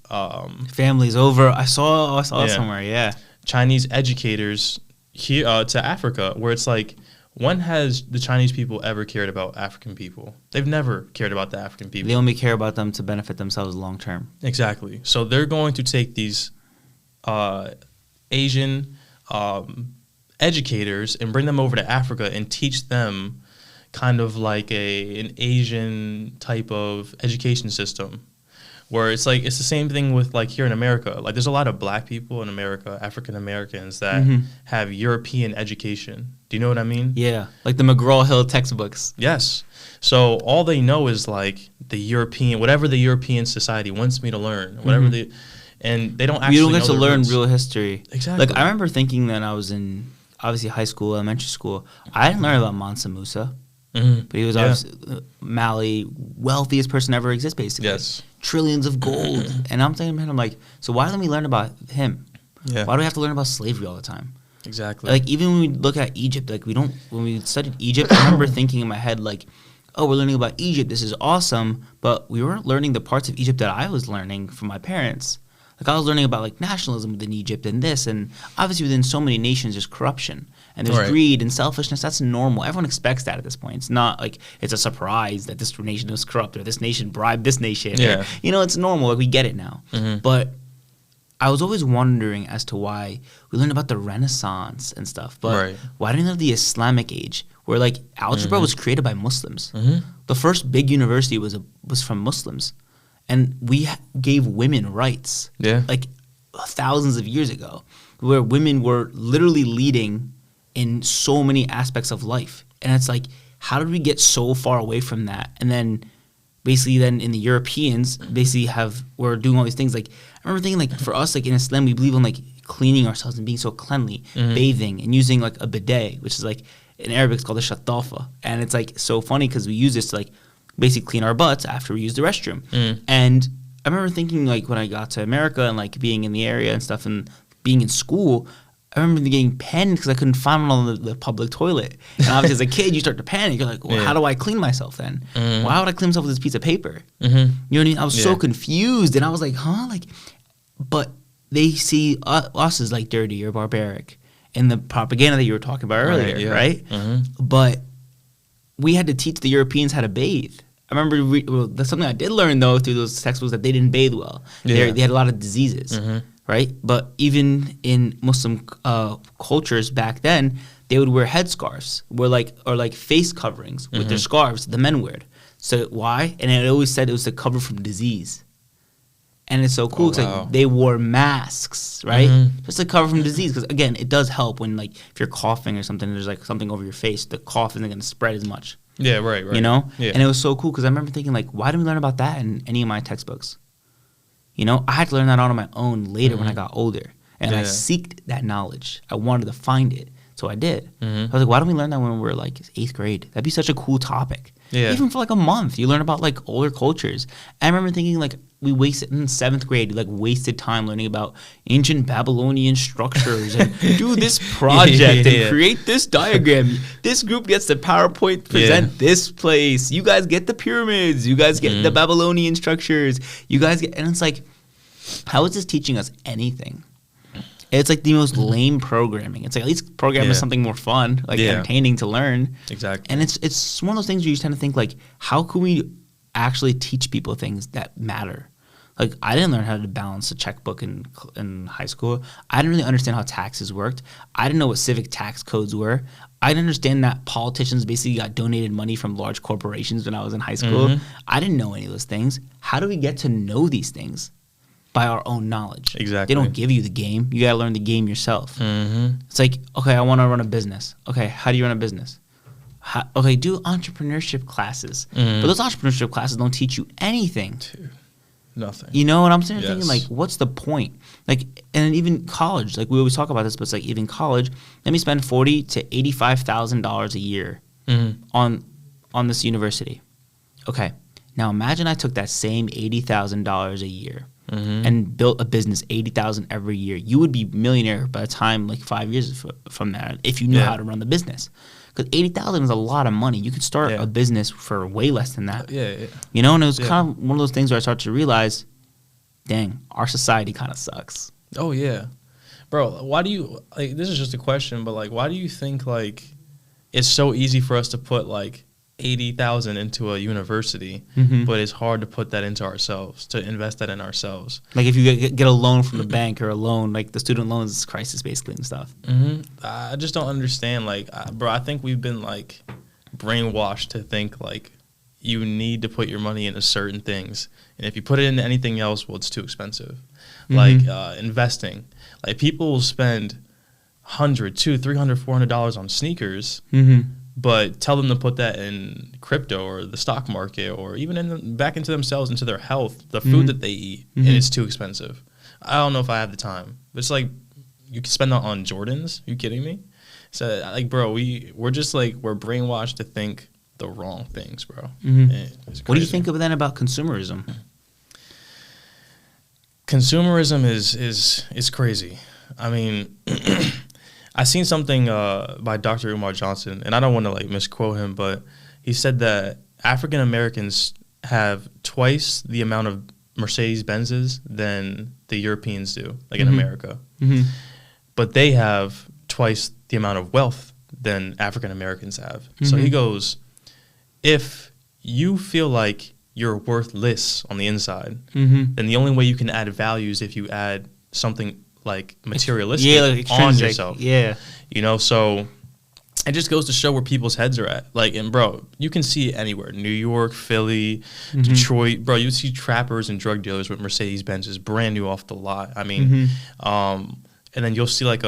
families over. I saw it somewhere, yeah.
Chinese educators here to Africa, where it's like, when has the Chinese people ever cared about African people? They've never cared about the African people.
They only care about them to benefit themselves long term.
Exactly. So they're going to take these Asian educators and bring them over to Africa and teach them kind of like an Asian type of education system, where it's like, it's the same thing with like here in America. Like there's a lot of black people in America, African Americans, that have European education. Do you know what I mean?
Yeah, like the McGraw-Hill textbooks.
Yes. So all they know is like the European, whatever the European society wants me to learn, whatever and they don't actually
You don't get
know
to
their
learn
roots.
real history.
Exactly.
Like I remember thinking that I was in obviously high school, elementary school. I didn't learn about Mansa Musa. But he was obviously Mali, wealthiest person ever exist, basically.
Yes.
Trillions of gold. And I'm thinking, man, I'm like, so why don't we learn about him?
Yeah.
Why do we have to learn about slavery all the time?
Exactly.
Like, even when we look at Egypt, like, when we studied Egypt, I remember thinking in my head, like, oh, we're learning about Egypt. This is awesome. But we weren't learning the parts of Egypt that I was learning from my parents. Like, I was learning about, like, nationalism within Egypt and this. And obviously within so many nations, there's corruption. And there's greed and selfishness. That's normal. Everyone expects that at this point. It's not like it's a surprise that this nation is corrupt or this nation bribed this nation.
Yeah.
Or, you know, it's normal. Like, we get it now. But I was always wondering as to why we learned about the Renaissance and stuff. But why didn't we learn the Islamic age, where, like, algebra was created by Muslims? The first big university was from Muslims. And we gave women rights, like thousands of years ago, where women were literally leading in so many aspects of life. And it's like, how did we get so far away from that? And then basically then in the Europeans, basically we're doing all these things. Like, I remember thinking, like, for us, like, in Islam, we believe in, like, cleaning ourselves and being so cleanly, bathing and using, like, a bidet, which is, like, in Arabic, it's called a shatafa. And it's, like, so funny because we use this to, like, basically clean our butts after we use the restroom. And I remember thinking, like, when I got to America and, like, being in the area and stuff and being in school, I remember getting panicked because I couldn't find one on the public toilet. And obviously as a kid, you start to panic. You're like, well, how do I clean myself then? Why would I clean myself with this piece of paper? You know what I mean? I was so confused. And I was like, huh? Like, but they see us as, like, dirty or barbaric in the propaganda that you were talking about earlier, right? But we had to teach the Europeans how to bathe. I remember that's something I did learn, though, through those textbooks, that they didn't bathe well. They had a lot of diseases, right? But even in Muslim cultures back then, they would wear headscarves or like face coverings with their scarves the men wear. So why? And it always said it was to cover from disease. And it's so cool because like, they wore masks, right? Just to cover from disease. Because, again, it does help when, like, if you're coughing or something, there's, like, something over your face, the cough isn't going to spread as much.
Yeah, right.
You know?
Yeah.
And it was so cool because I remember thinking, like, why didn't we learn about that in any of my textbooks? You know? I had to learn that on my own later when I got older. And I seeked that knowledge. I wanted to find it. So I did. I was like, why don't we learn that when we were, like, 8th grade? That'd be such a cool topic. Yeah. Even for, like, a month, you learn about, like, older cultures. I remember thinking, like, we wasted in 7th grade, like, wasted time learning about ancient Babylonian structures and do this project and create this diagram. This group gets the PowerPoint, present this place. You guys get the pyramids. You guys get the Babylonian structures. You guys get, and it's like, how is this teaching us anything? It's like the most lame programming. It's like, at least program is something more fun, like entertaining to learn.
Exactly.
And it's one of those things where you tend to think, like, how can we actually teach people things that matter? Like, I didn't learn how to balance a checkbook in high school. I didn't really understand how taxes worked. I didn't know what civic tax codes were. I didn't understand that politicians basically got donated money from large corporations when I was in high school. I didn't know any of those things. How do we get to know these things? By our own knowledge.
Exactly.
They don't give you the game. You got to learn the game yourself. It's like, okay, I want to run a business. Okay, how do you run a business? Okay, do entrepreneurship classes. But those entrepreneurship classes don't teach you anything.
Dude, nothing.
You know what I'm saying? Thinking, like, what's the point? Like, and even college, like, we always talk about this, but it's like, even college, let me spend $40,000 to $85,000 a year on this university. Okay, now imagine I took that same $80,000 a year and built a business, $80,000 every year. You would be millionaire by the time, like, 5 years from that, if you knew how to run the business. Because $80,000 is a lot of money. You could start a business for way less than that. You know, and it was kind of one of those things where I started to realize, dang, our society kind of sucks.
Oh, yeah. bro, why do you, like, this is just a question, but, like, why do you think, like, it's so easy for us to put, like, 80,000 into a university, but it's hard to put that into ourselves, to invest that in ourselves.
Like if you get a loan from the bank or a loan, like the student loans crisis basically and stuff.
I just don't understand. Like, bro, I think we've been like brainwashed to think like you need to put your money into certain things. And if you put it into anything else, well, it's too expensive. Like investing. Like people will spend $100, $200, $300, $400 on sneakers, but tell them to put that in crypto or the stock market or even back into themselves, into their health, the food that they eat, and it's too expensive. I don't know if I have the time. But it's like you can spend that on Jordans. Are you kidding me? So like, bro, we're just like we're brainwashed to think the wrong things, bro.
What do you think of then about consumerism?
Consumerism is crazy. I mean. I seen something by Dr. Umar Johnson, and I don't want to like misquote him, but he said that African Americans have twice the amount of Mercedes-Benzes than the Europeans do, like in America. But they have twice the amount of wealth than African Americans have. So he goes, if you feel like you're worthless on the inside, then the only way you can add value is if you add something like materialistic on yourself. You know, so it just goes to show where people's heads are at. Like, and bro, you can see it anywhere. New York, Philly, Detroit. Bro, you see trappers and drug dealers with Mercedes-Benzes brand new off the lot. I mean, and then you'll see like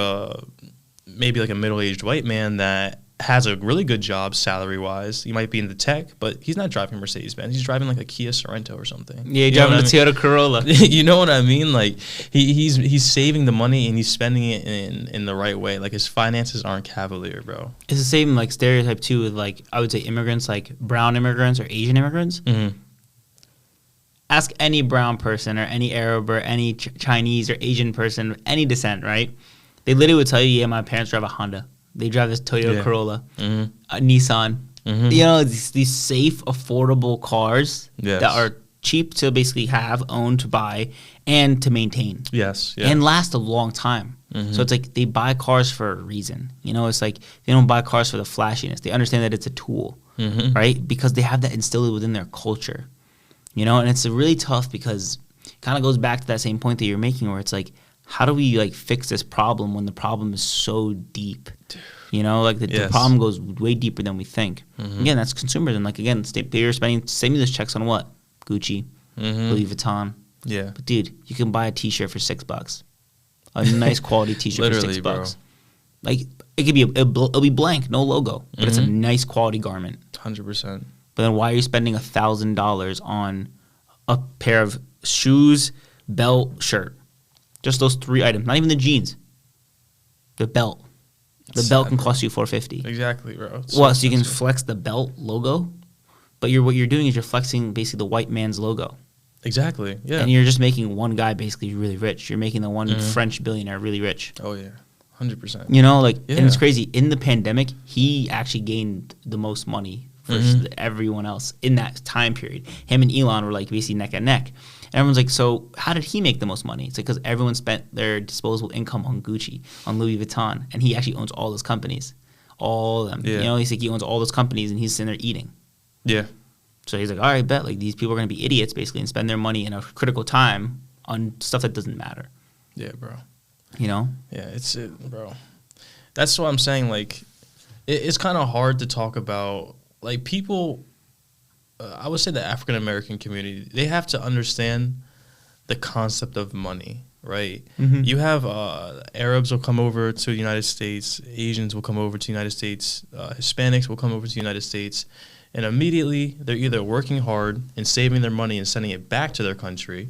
maybe like a middle-aged white man that has a really good job salary-wise. He might be in the tech, but he's not driving Mercedes-Benz. He's driving like a Kia Sorento or something.
Yeah, he's driving a Toyota Corolla.
You know what I mean? Like he's saving the money and he's spending it in the right way. Like his finances aren't cavalier, bro.
It's the same like stereotype too with like I would say immigrants, like brown immigrants or Asian immigrants. Ask any brown person or any Arab or any Chinese or Asian person, any descent, right? They literally would tell you, yeah, my parents drive a Honda. They drive this Toyota Corolla, a Nissan. You know, these safe, affordable cars that are cheap to basically have, own, to buy, and to maintain. And last a long time. So it's like they buy cars for a reason. You know, it's like they don't buy cars for the flashiness. They understand that it's a tool, right? Because they have that instilled within their culture. You know, and it's really tough because it kind of goes back to that same point that you're making where it's like, how do we like fix this problem when the problem is so deep? You know, like the problem goes way deeper than we think. Again, that's consumerism. Like again, you're spending stimulus checks on what? Gucci, Louis Vuitton. But dude, you can buy a T-shirt for $6. A nice quality T-shirt for $6. Bro. Like it could be it'll be blank, no logo, but it's a nice quality garment.
100%.
But then why are you spending $1,000 on a pair of shoes, belt, shirt? Just those 3 items, not even the jeans. The belt. The belt can cost you $450.
Exactly, bro.
So you can flex the belt logo, but what you're doing is you're flexing basically the white man's logo.
Exactly, yeah.
And you're just making one guy basically really rich. You're making the one French billionaire really rich.
Oh, yeah. 100%.
You know, like, and it's crazy. In the pandemic, he actually gained the most money versus everyone else in that time period. Him and Elon were like basically neck and neck. And everyone's like, so how did he make the most money? It's like because everyone spent their disposable income on Gucci, on Louis Vuitton, and he actually owns all those companies, all of them. You know, he's like he owns all those companies, and he's sitting there eating. So he's like, all right, bet like these people are gonna be idiots basically and spend their money in a critical time on stuff that doesn't matter.
Yeah, bro.
You know?
Yeah, bro. That's what I'm saying. Like, it's kind of hard to talk about like people. I would say the African American community, they have to understand the concept of money, right? You have Arabs will come over to the United States, Asians will come over to the United States, Hispanics will come over to the United States, and immediately they're either working hard and saving their money and sending it back to their country,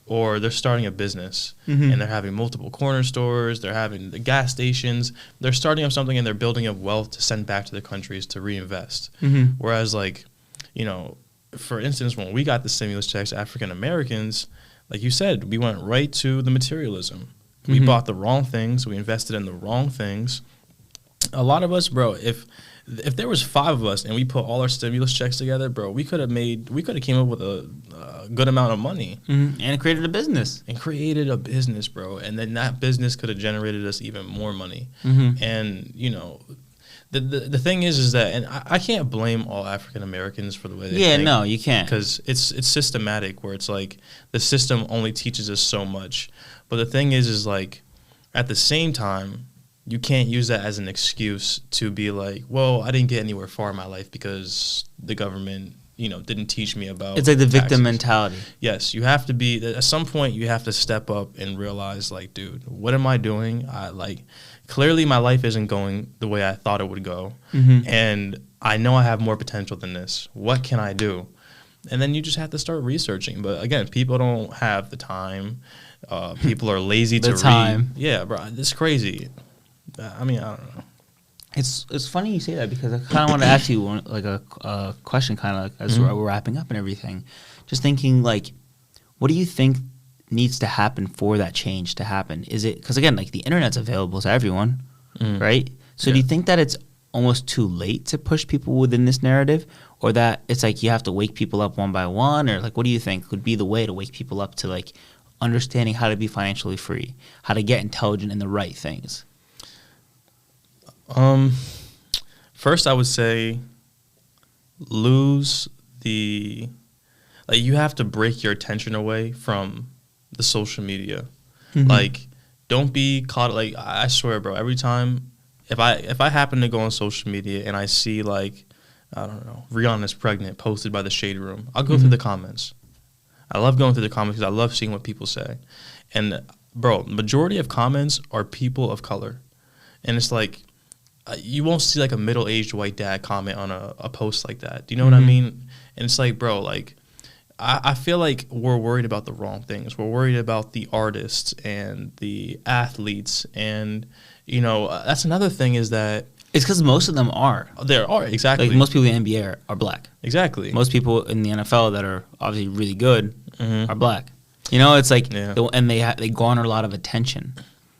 or they're starting a business and they're having multiple corner stores, they're having the gas stations, they're starting up something and they're building up wealth to send back to their countries to reinvest. Whereas like, you know, for instance, when we got the stimulus checks, African Americans, like you said, we went right to the materialism. We bought the wrong things. We invested in the wrong things. A lot of us, bro. If there was 5 of us and we put all our stimulus checks together, bro, we could have came up with a good amount of money
and created a business.
Bro. And then that business could have generated us even more money. And you know, the thing is that, and I can't blame all African Americans for the way they think.
No, you can't,
because it's systematic, where it's like the system only teaches us so much. But the thing is like, at the same time, you can't use that as an excuse to be like, well, I didn't get anywhere far in my life because the government, you know, didn't teach me about.
It's like the victim
taxes.
mentality.
Yes, you have to be, at some point you have to step up and realize, like, dude, what am I doing? Clearly my life isn't going the way I thought it would go. And I know I have more potential than this. What can I do? And then you just have to start researching. But again, people don't have the time. People are lazy to read. Yeah, bro, it's crazy. I mean, I don't know.
It's funny you say that, because I kind of want to ask you a question, kind of like as we're wrapping up and everything. Just thinking, like, what do you think needs to happen for that change to happen? Is it because, again, like, the internet's available to everyone, right? So do you think that it's almost too late to push people within this narrative, or that it's like you have to wake people up one by one, or like, what do you think would be the way to wake people up to, like, understanding how to be financially free, how to get intelligent in the right things?
First I would say lose the, like, you have to break your attention away from the social media. Like, don't be caught, like, I swear, bro, every time if I happen to go on social media and I see, like, I don't know, Rihanna's pregnant posted by the Shade Room, I'll go through the comments. I love going through the comments because I love seeing what people say. And bro, majority of comments are people of color. And it's like, you won't see like a middle-aged white dad comment on a post like that. Do you know what I mean? And it's like, bro, like, I feel like we're worried about the wrong things. We're worried about the artists and the athletes. And, you know, that's another thing, is that
it's because most of them are.
There are, exactly.
Like, most people in the NBA are black.
Exactly.
Most people in the NFL that are obviously really good are black. You know, it's like, and they garner a lot of attention.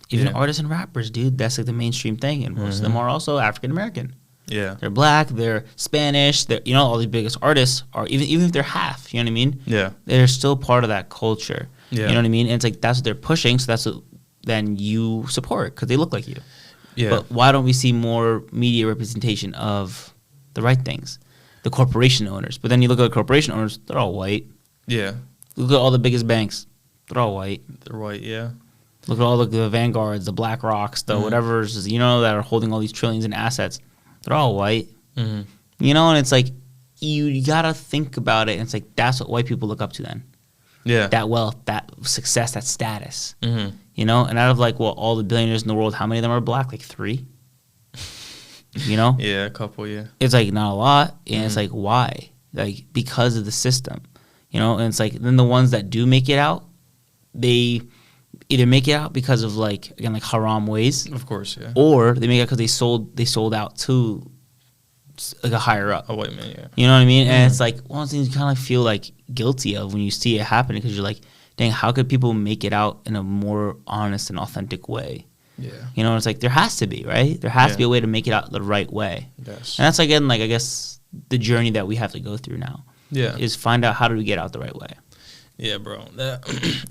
Even artists and rappers, dude, that's like the mainstream thing, and most of them are also African American. Yeah, they're black, they're Spanish, they're, you know, all these biggest artists are, even if they're half, you know what I mean? Yeah, they're still part of that culture. Yeah, you know what I mean? And it's like, that's what they're pushing, so that's what then you support, because they look like you. Yeah, but why don't we see more media representation of the right things, the corporation owners? But then you look at corporation owners, they're all white. Yeah, look at all the biggest banks, they're all white. They're white, yeah. Look at all the Vanguards, the Black Rocks, the whatever's, you know, that are holding all these trillions in assets. They're all white. You know, and it's like, you got to think about it. And it's like, that's what white people look up to then. Yeah. That wealth, that success, that status. You know, and out of, like, well, all the billionaires in the world, how many of them are black? Like 3? You know? Yeah, a couple, yeah. It's like, not a lot. And it's like, why? Like, because of the system. You know, and it's like, then the ones that do make it out, they either make it out because of, like, again, like, haram ways, of course, yeah, or they make it because they sold out to, like, a higher up, a white man, yeah. You know what I mean? And it's like one of the things you kind of feel like guilty of when you see it happening, because you're like, dang, how could people make it out in a more honest and authentic way? Yeah, you know, it's like, there has to be, right? There has to be a way to make it out the right way. Yes, and that's, again, like, I guess the journey that we have to go through now. Yeah, is find out how do we get out the right way. Yeah, bro.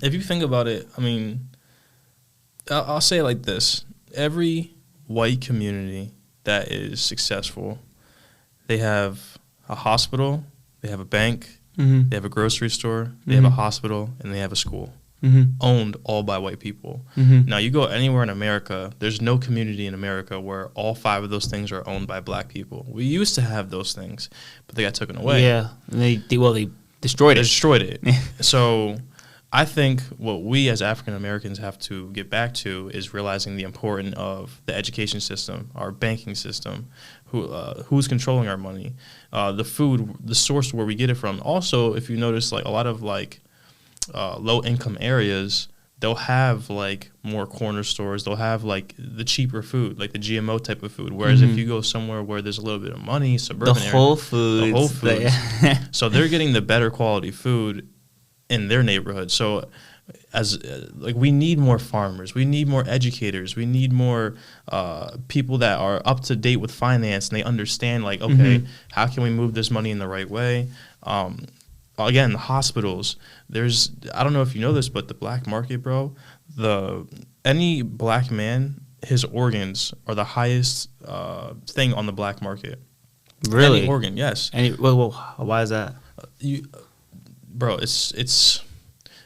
If you think about it, I mean, I'll say it like this. Every white community that is successful, they have a hospital, they have a bank, they have a grocery store, they have a hospital, and they have a school, owned all by white people. Now, you go anywhere in America, there's no community in America where all 5 of those things are owned by black people. We used to have those things, but they got taken away. Yeah, they destroyed it. So I think what we as African Americans have to get back to is realizing the importance of the education system, our banking system, who's controlling our money, the food, the source where we get it from. Also, if you notice, like, a lot of, like, low income areas, they'll have, like, more corner stores. They'll have, like, the cheaper food, like the GMO type of food. Whereas if you go somewhere where there's a little bit of money, suburban area, the Whole Foods. So they're getting the better quality food in their neighborhood. So
as like we need more farmers, we need more educators, we need more people that are up to date with finance and they understand like, okay, how can we move this money in the right way? Again, the hospitals, there's, I don't know if you know this, but the black market, bro, any black man, his organs are the highest thing on the black market.
Really?
Any organ, yes.
Well, why is that?
Bro, it's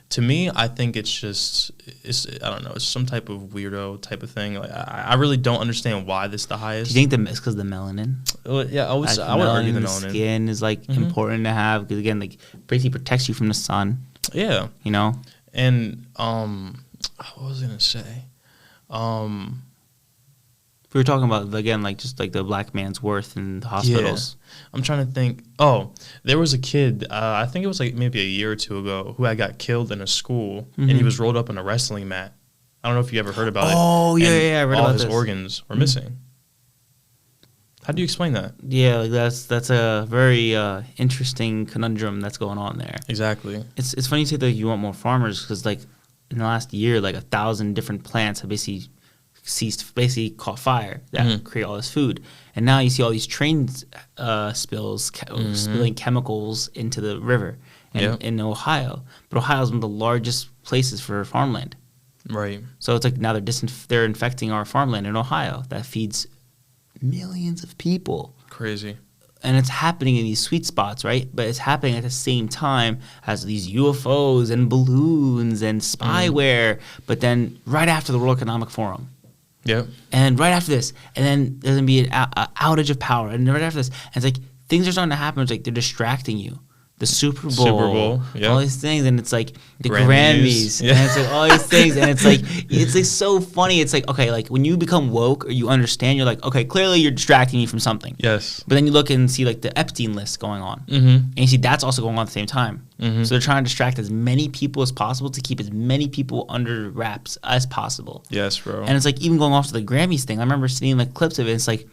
to me, I think it's I don't know, it's some type of weirdo type of thing. Like I really don't understand why this is the highest.
Do you think it's because of the melanin?
Well, yeah, I would argue the melanin.
Skin is like important to have because again, like basically protects you from the sun.
Yeah,
you know.
And what was I gonna say?
We were talking about again, like just like the black man's worth in the hospitals.
Yeah. I'm trying to think. Oh, there was a kid. I think it was like maybe a year or two ago who had got killed in a school, and he was rolled up in a wrestling mat. I don't know if you ever heard about it.
Oh yeah, I read
all
about
his
this.
organs were missing. How do you explain that?
Yeah, like that's a very interesting conundrum that's going on there.
Exactly.
It's funny you say that you want more farmers because like in the last year, like 1,000 different plants have basically caught fire that create all this food, and now you see all these train spills spilling chemicals into the river in Ohio. But Ohio is one of the largest places for farmland,
right?
So it's like now they're infecting our farmland in Ohio that feeds millions of people.
Crazy.
And it's happening in these sweet spots, right? But it's happening at the same time as these UFOs and balloons and spyware. But then right after the World Economic Forum.
Yep.
And right after this. And then there's going to be an outage of power. And right after this. And it's like things are starting to happen. It's like they're distracting you. The Super Bowl,
yep.
all these things, and it's like the Grammys, and it's like all these things, and it's like so funny. It's like, okay, like when you become woke or you understand, you're like, okay, clearly you're distracting me from something.
Yes.
But then you look and see like the Epstein list going on, and you see that's also going on at the same time. So they're trying to distract as many people as possible to keep as many people under wraps as possible.
Yes, bro.
And it's like even going off to the Grammys thing. I remember seeing like clips of it. It's like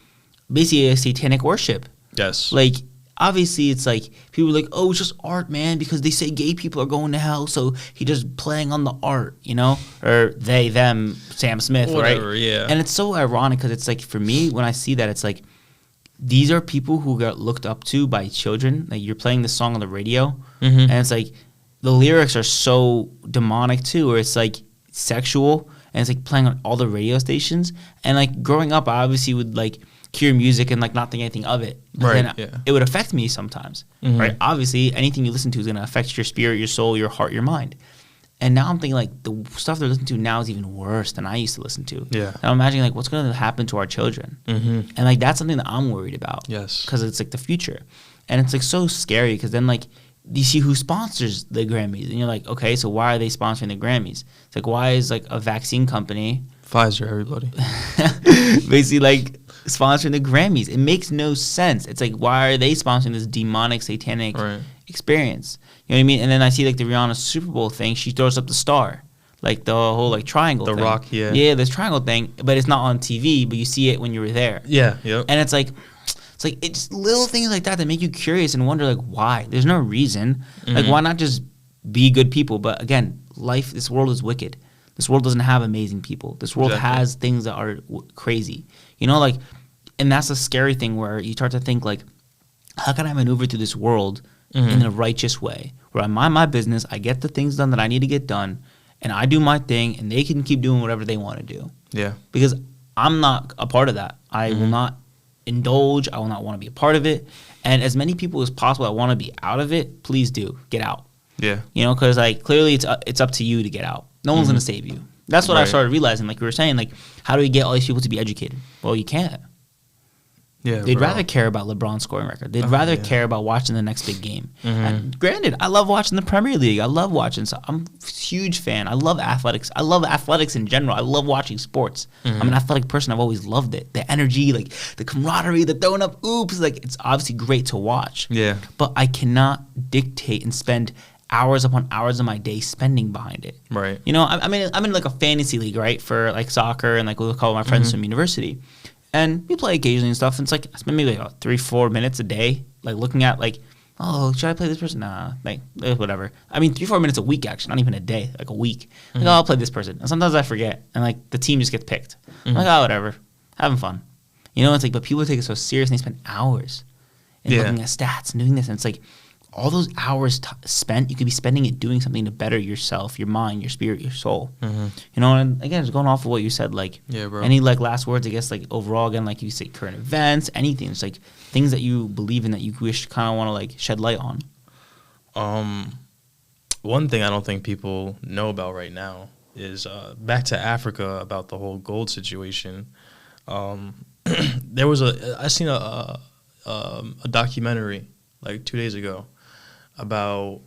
basically a satanic worship.
Yes.
Like. Obviously, it's like people are like, oh, it's just art, man, because they say gay people are going to hell, so he just playing on the art, you know? Or they, them, Sam Smith,
whatever,
right?
Yeah.
And it's so ironic because it's like, for me, when I see that, it's like, these are people who got looked up to by children. Like, you're playing this song on the radio, and it's like, the lyrics are so demonic, too, where it's like sexual, and it's like playing on all the radio stations. And like, growing up, I obviously would like, hear music and like not think anything of it.
Right.
It would affect me sometimes. Right. Obviously, anything you listen to is going to affect your spirit, your soul, your heart, your mind. And now I'm thinking like the stuff they're listening to now is even worse than I used to listen to.
Yeah.
And I'm imagining like what's going to happen to our children. And like that's something that I'm worried about.
Yes.
Because it's like the future, and it's like so scary because then like you see who sponsors the Grammys, and you're like, okay, so why are they sponsoring the Grammys? It's like why is like a vaccine company,
Pfizer, everybody,
basically like sponsoring the Grammys? It makes no sense. It's like, why are they sponsoring this demonic, satanic experience? You know what I mean? And then I see like the Rihanna Super Bowl thing. She throws up the star, like the whole like triangle thing.
The rock, yeah.
Yeah, this triangle thing, but it's not on TV, but you see it when you were there.
Yeah, yep.
And it's it's little things like that make you curious and wonder like why. There's no reason. Like why not just be good people? But again, this world is wicked. This world doesn't have amazing people. This world has things that are crazy. You know, like, and that's a scary thing where you start to think like, how can I maneuver through this world in a righteous way? Where I mind my business, I get the things done that I need to get done, and I do my thing, and they can keep doing whatever they want to do.
Yeah.
Because I'm not a part of that. I will not indulge. I will not want to be a part of it. And as many people as possible that want to be out of it, please do. Get out.
Yeah.
You know, because like clearly it's up to you to get out. No one's going to save you. That's what I started realizing. Like we were saying, like, how do we get all these people to be educated? Well, you can't.
Yeah,
They'd rather care about LeBron's scoring record. They'd rather care about watching the next big game. And granted, I love watching the Premier League. I love watching. So I'm a huge fan. I love athletics. I love athletics in general. I love watching sports. I'm an athletic person. I've always loved it. The energy, like the camaraderie, the throwing up oops. Like it's obviously great to watch.
Yeah.
But I cannot dictate and spend hours upon hours of my day spending behind it.
Right.
You know, I'm in like a fantasy league, right, for like soccer and like we'll call my friends from university. And we play occasionally and stuff. And it's like I spend maybe like 3-4 minutes a day, like looking at like oh, should I play this person? Nah, like whatever. I mean, 3-4 minutes a week, actually, not even a day, like a week. Like, oh, I'll play this person. And sometimes I forget, and like the team just gets picked. I'm like, oh, whatever, having fun. You know, it's like, but people take it so serious, and they spend hours in looking at stats and doing this, and it's like all those hours spent, you could be spending it doing something to better yourself, your mind, your spirit, your soul. You know, and again, just going off of what you said, like,
bro.
any like last words, I guess, like overall, again, like you say, current events, anything. It's like things that you believe in that you wish kind of want to like shed light on.
One thing I don't think people know about right now is back to Africa about the whole gold situation. I seen a documentary like 2 days ago about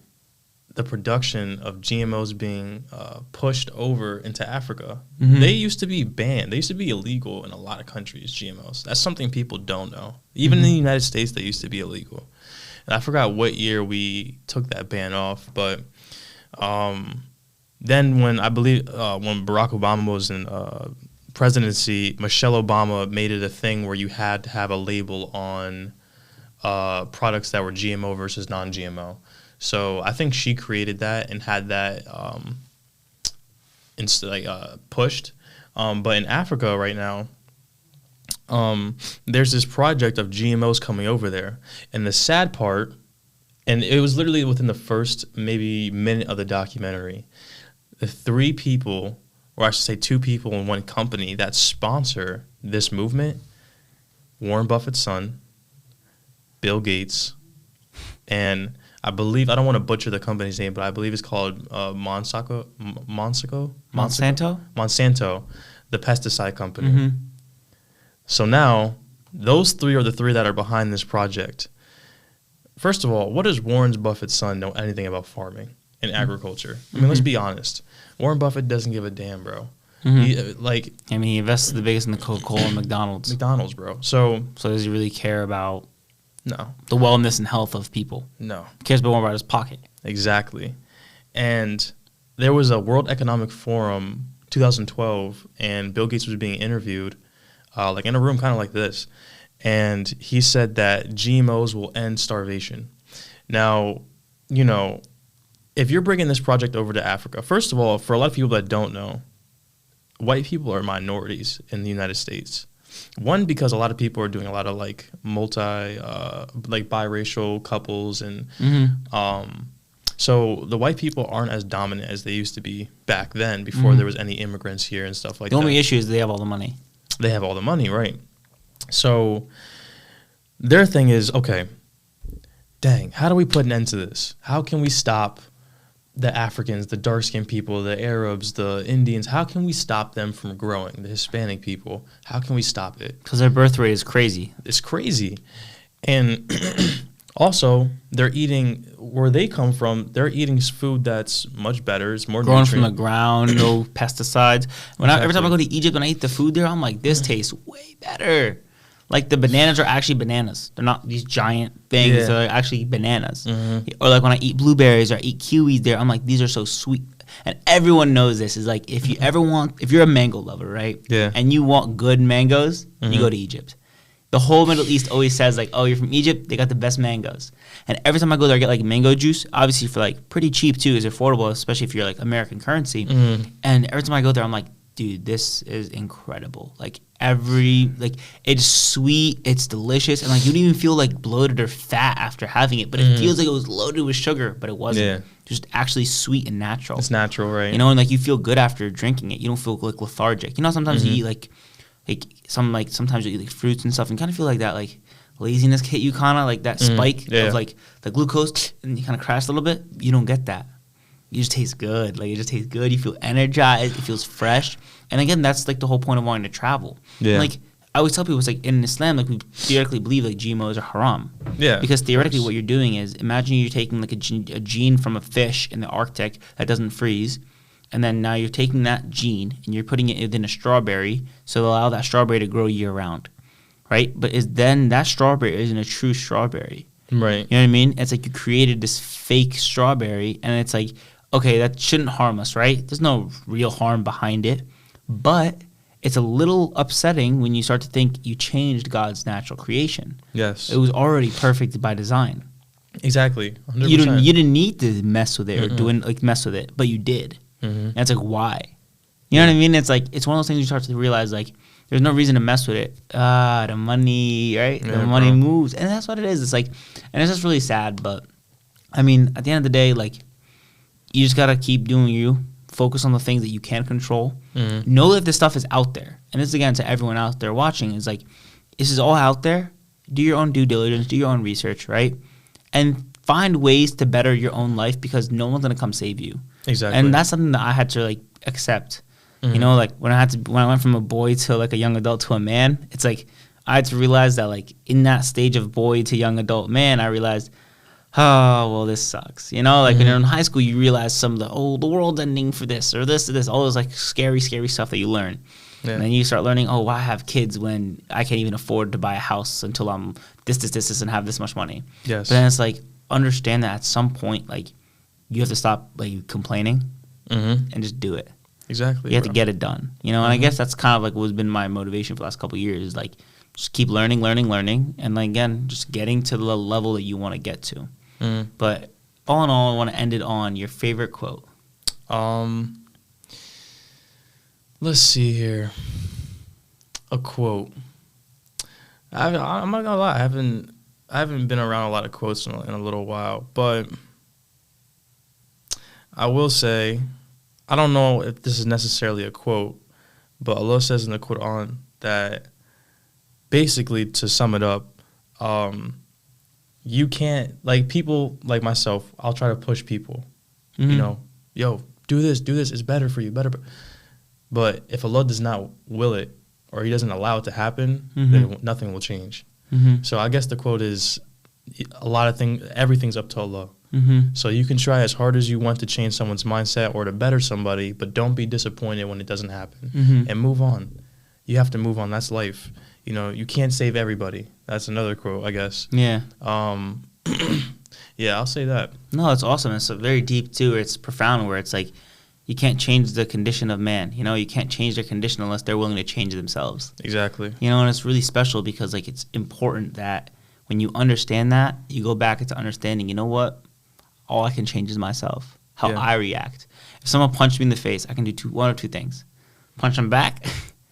the production of GMOs being pushed over into Africa. They used to be banned. They used to be illegal in a lot of countries, GMOs. That's something people don't know. Even in the United States, they used to be illegal. And I forgot what year we took that ban off, but then when I believe when Barack Obama was in presidency, Michelle Obama made it a thing where you had to have a label on products that were GMO versus non-GMO. So I think she created that and had that pushed. But in Africa right now, there's this project of GMOs coming over there. And the sad part, and it was literally within the first maybe minute of the documentary, the 3 people, or I should say 2 people in one company that sponsor this movement, Warren Buffett's son, Bill Gates, and I believe, I don't want to butcher the company's name, but I believe it's called Monsanto, the pesticide company. So now, those 3 are the 3 that are behind this project. First of all, what does Warren Buffett's son know anything about farming and agriculture? I mean, let's be honest. Warren Buffett doesn't give a damn, bro. He
invests the biggest in the Coca-Cola and McDonald's.
McDonald's, bro. So
does he really care about
no
the wellness and health of people?
No.
He cares more about his pocket.
Exactly. And there was a World Economic Forum 2012, and Bill Gates was being interviewed, like in a room kind of like this. And he said that GMOs will end starvation. Now, you know, if you're bringing this project over to Africa, first of all, for a lot of people that don't know, white people are minorities in the United States. One, because a lot of people are doing a lot of like biracial couples, and so the white people aren't as dominant as they used to be back then before there was any immigrants here and stuff like that.
The only issue is they have all the money.
They have all the money, right? So their thing is, okay, dang, how do we put an end to this? How can we stop the Africans, the dark-skinned people, the Arabs, the Indians? How can we stop them from growing? The Hispanic people, how can we stop it?
Because their birth rate is crazy.
It's crazy. And also, they're eating, where they come from, they're eating food that's much better. It's more
grown from the ground, no pesticides. Every time I go to Egypt and I eat the food there, I'm like, this tastes way better. Like, the bananas are actually bananas. They're not these giant things. Yeah. They're actually bananas. Or like when I eat blueberries or I eat kiwis there, I'm like, these are so sweet. And everyone knows this. Is like, if you're a mango lover, right? Yeah. And you want good mangoes, you go to Egypt. The whole Middle East always says, like, oh, you're from Egypt, they got the best mangoes. And every time I go there, I get, like, mango juice, obviously for, like, pretty cheap, too. It's affordable, especially if you're, like, American currency. And every time I go there, I'm like, dude, this is incredible. Like, it's sweet, it's delicious, and, like, you don't even feel, like, bloated or fat after having it, but it feels like it was loaded with sugar, but it wasn't. Yeah. Just actually sweet and natural.
It's natural, right?
You know, and, like, you feel good after drinking it. You don't feel, like, lethargic. You know, sometimes you eat, sometimes you eat like fruits and stuff and kind of feel like that like laziness hit you, kind of like that spike of like the glucose, and you kind of crash a little bit. You don't get that. You just taste good. Like, it just tastes good. You feel energized. It feels fresh. And again, that's like the whole point of wanting to travel. Yeah. And, like, I always tell people, it's like in Islam, like, we theoretically believe like GMOs are haram. Yeah. Because theoretically what you're doing is, imagine you're taking like a gene from a fish in the Arctic that doesn't freeze. And then now you're taking that gene and you're putting it within a strawberry, so allow that strawberry to grow year round, right? But then that strawberry isn't a true strawberry, right? You know what I mean? It's like you created this fake strawberry, and it's like, okay, that shouldn't harm us, right? There's no real harm behind it, but it's a little upsetting when you start to think you changed God's natural creation. Yes, it was already perfect by design.
Exactly. 100%.
You didn't need to mess with it or mess with it, but you did. And it's like, why? You know what I mean? It's like, it's one of those things you start to realize, like, there's no reason to mess with it. The money, right?
Yeah,
the money
bro.
moves. And that's what it is. It's like, and it's just really sad. But, I mean, at the end of the day, like, you just got to keep doing you. Focus on the things that you can control. Know that this stuff is out there. And this, again, to everyone out there watching, is like, this is all out there. Do your own due diligence. Do your own research, right? And find ways to better your own life, because no one's going to come save you.
Exactly.
And that's something that I had to, like, accept. You know, like, when I went from a boy to, like, a young adult to a man, it's like I had to realize that, like, in that stage of boy to young adult man, I realized, oh, well, this sucks. You know, like, when you're in high school, you realize some of the world's ending for this or this or this, all those, like, scary stuff that you learn. Yeah. And then you start learning, oh, why have kids when I can't even afford to buy a house until I'm this, and have this much money.
Yes.
But then it's like, understand that at some point, like, you have to stop, like, complaining and just do it.
Exactly.
You have to get it done. You know, and I guess that's kind of like what's been my motivation for the last couple of years, is like, just keep learning. And like, again, just getting to the level that you want to get to. But all in all, I want to end it on your favorite quote.
Let's see here. A quote. I'm not gonna lie. I haven't been around a lot of quotes in a little while, but I will say, I don't know if this is necessarily a quote, but Allah says in the Quran that basically, to sum it up, you can't, like, people like myself, I'll try to push people, you know, yo, do this, it's better for you, better. But if Allah does not will it, or He doesn't allow it to happen, then nothing will change. So I guess the quote is, a lot of things, everything's up to Allah. So you can try as hard as you want to change someone's mindset or to better somebody, but don't be disappointed when it doesn't happen. And move on. You have to move on. That's life. You know, you can't save everybody. That's another quote, I guess.
Yeah.
Yeah, I'll say that.
No, it's awesome. It's very deep, too. It's profound, where it's like, you can't change the condition of man. You know, you can't change their condition unless they're willing to change themselves.
Exactly.
You know, and it's really special because, like, it's important that when you understand that, you go back into understanding, you know what? All I can change is myself, how I react. If someone punched me in the face, I can do one or two things. Punch them back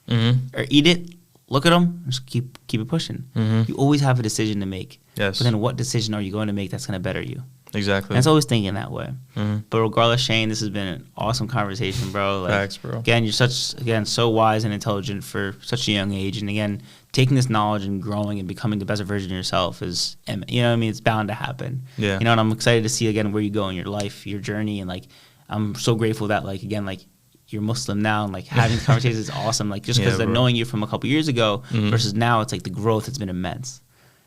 or eat it, look at them, just keep it pushing. You always have a decision to make.
Yes.
But then what decision are you going to make that's going to better you?
Exactly.
And it's always thinking that way. But regardless, Shayne, this has been an awesome conversation, bro. Like,
thanks, bro.
Again, you're so wise and intelligent for such a young age. And again, taking this knowledge and growing and becoming the best version of yourself is, you know what I mean? It's bound to happen. Yeah. You know, and I'm excited to see, again, where you go in your life, your journey. And, like, I'm so grateful that, like, again, like, you're Muslim now, and, like, having conversations is awesome. Like, just because of knowing you from a couple years ago versus now, it's like the growth has been immense.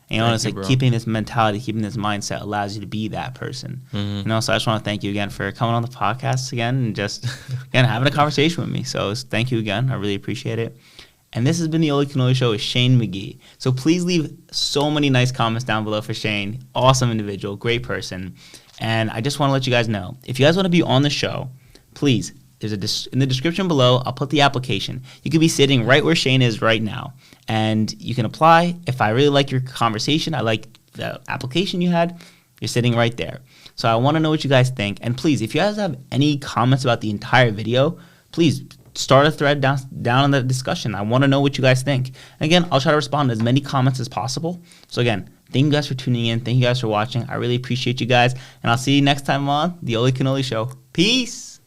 You know, and it's like keeping this mentality, keeping this mindset allows you to be that person. You know, so I just want to thank you again for coming on the podcast again and just, again, having a conversation with me. So thank you again. I really appreciate it. And this has been the Oly Kanoli Show with Shayne MaGee. So please leave so many nice comments down below for Shayne. Awesome individual, great person. And I just want to let you guys know, if you guys want to be on the show, please, there's in the description below, I'll put the application. You could be sitting right where Shayne is right now, and you can apply. If I really like your conversation, I like the application you had, you're sitting right there. So I want to know what you guys think. And please, if you guys have any comments about the entire video, please start a thread down in the discussion. I want to know what you guys think. And again, I'll try to respond to as many comments as possible. So again, thank you guys for tuning in. Thank you guys for watching. I really appreciate you guys. And I'll see you next time on the Oly Kanoli Show. Peace.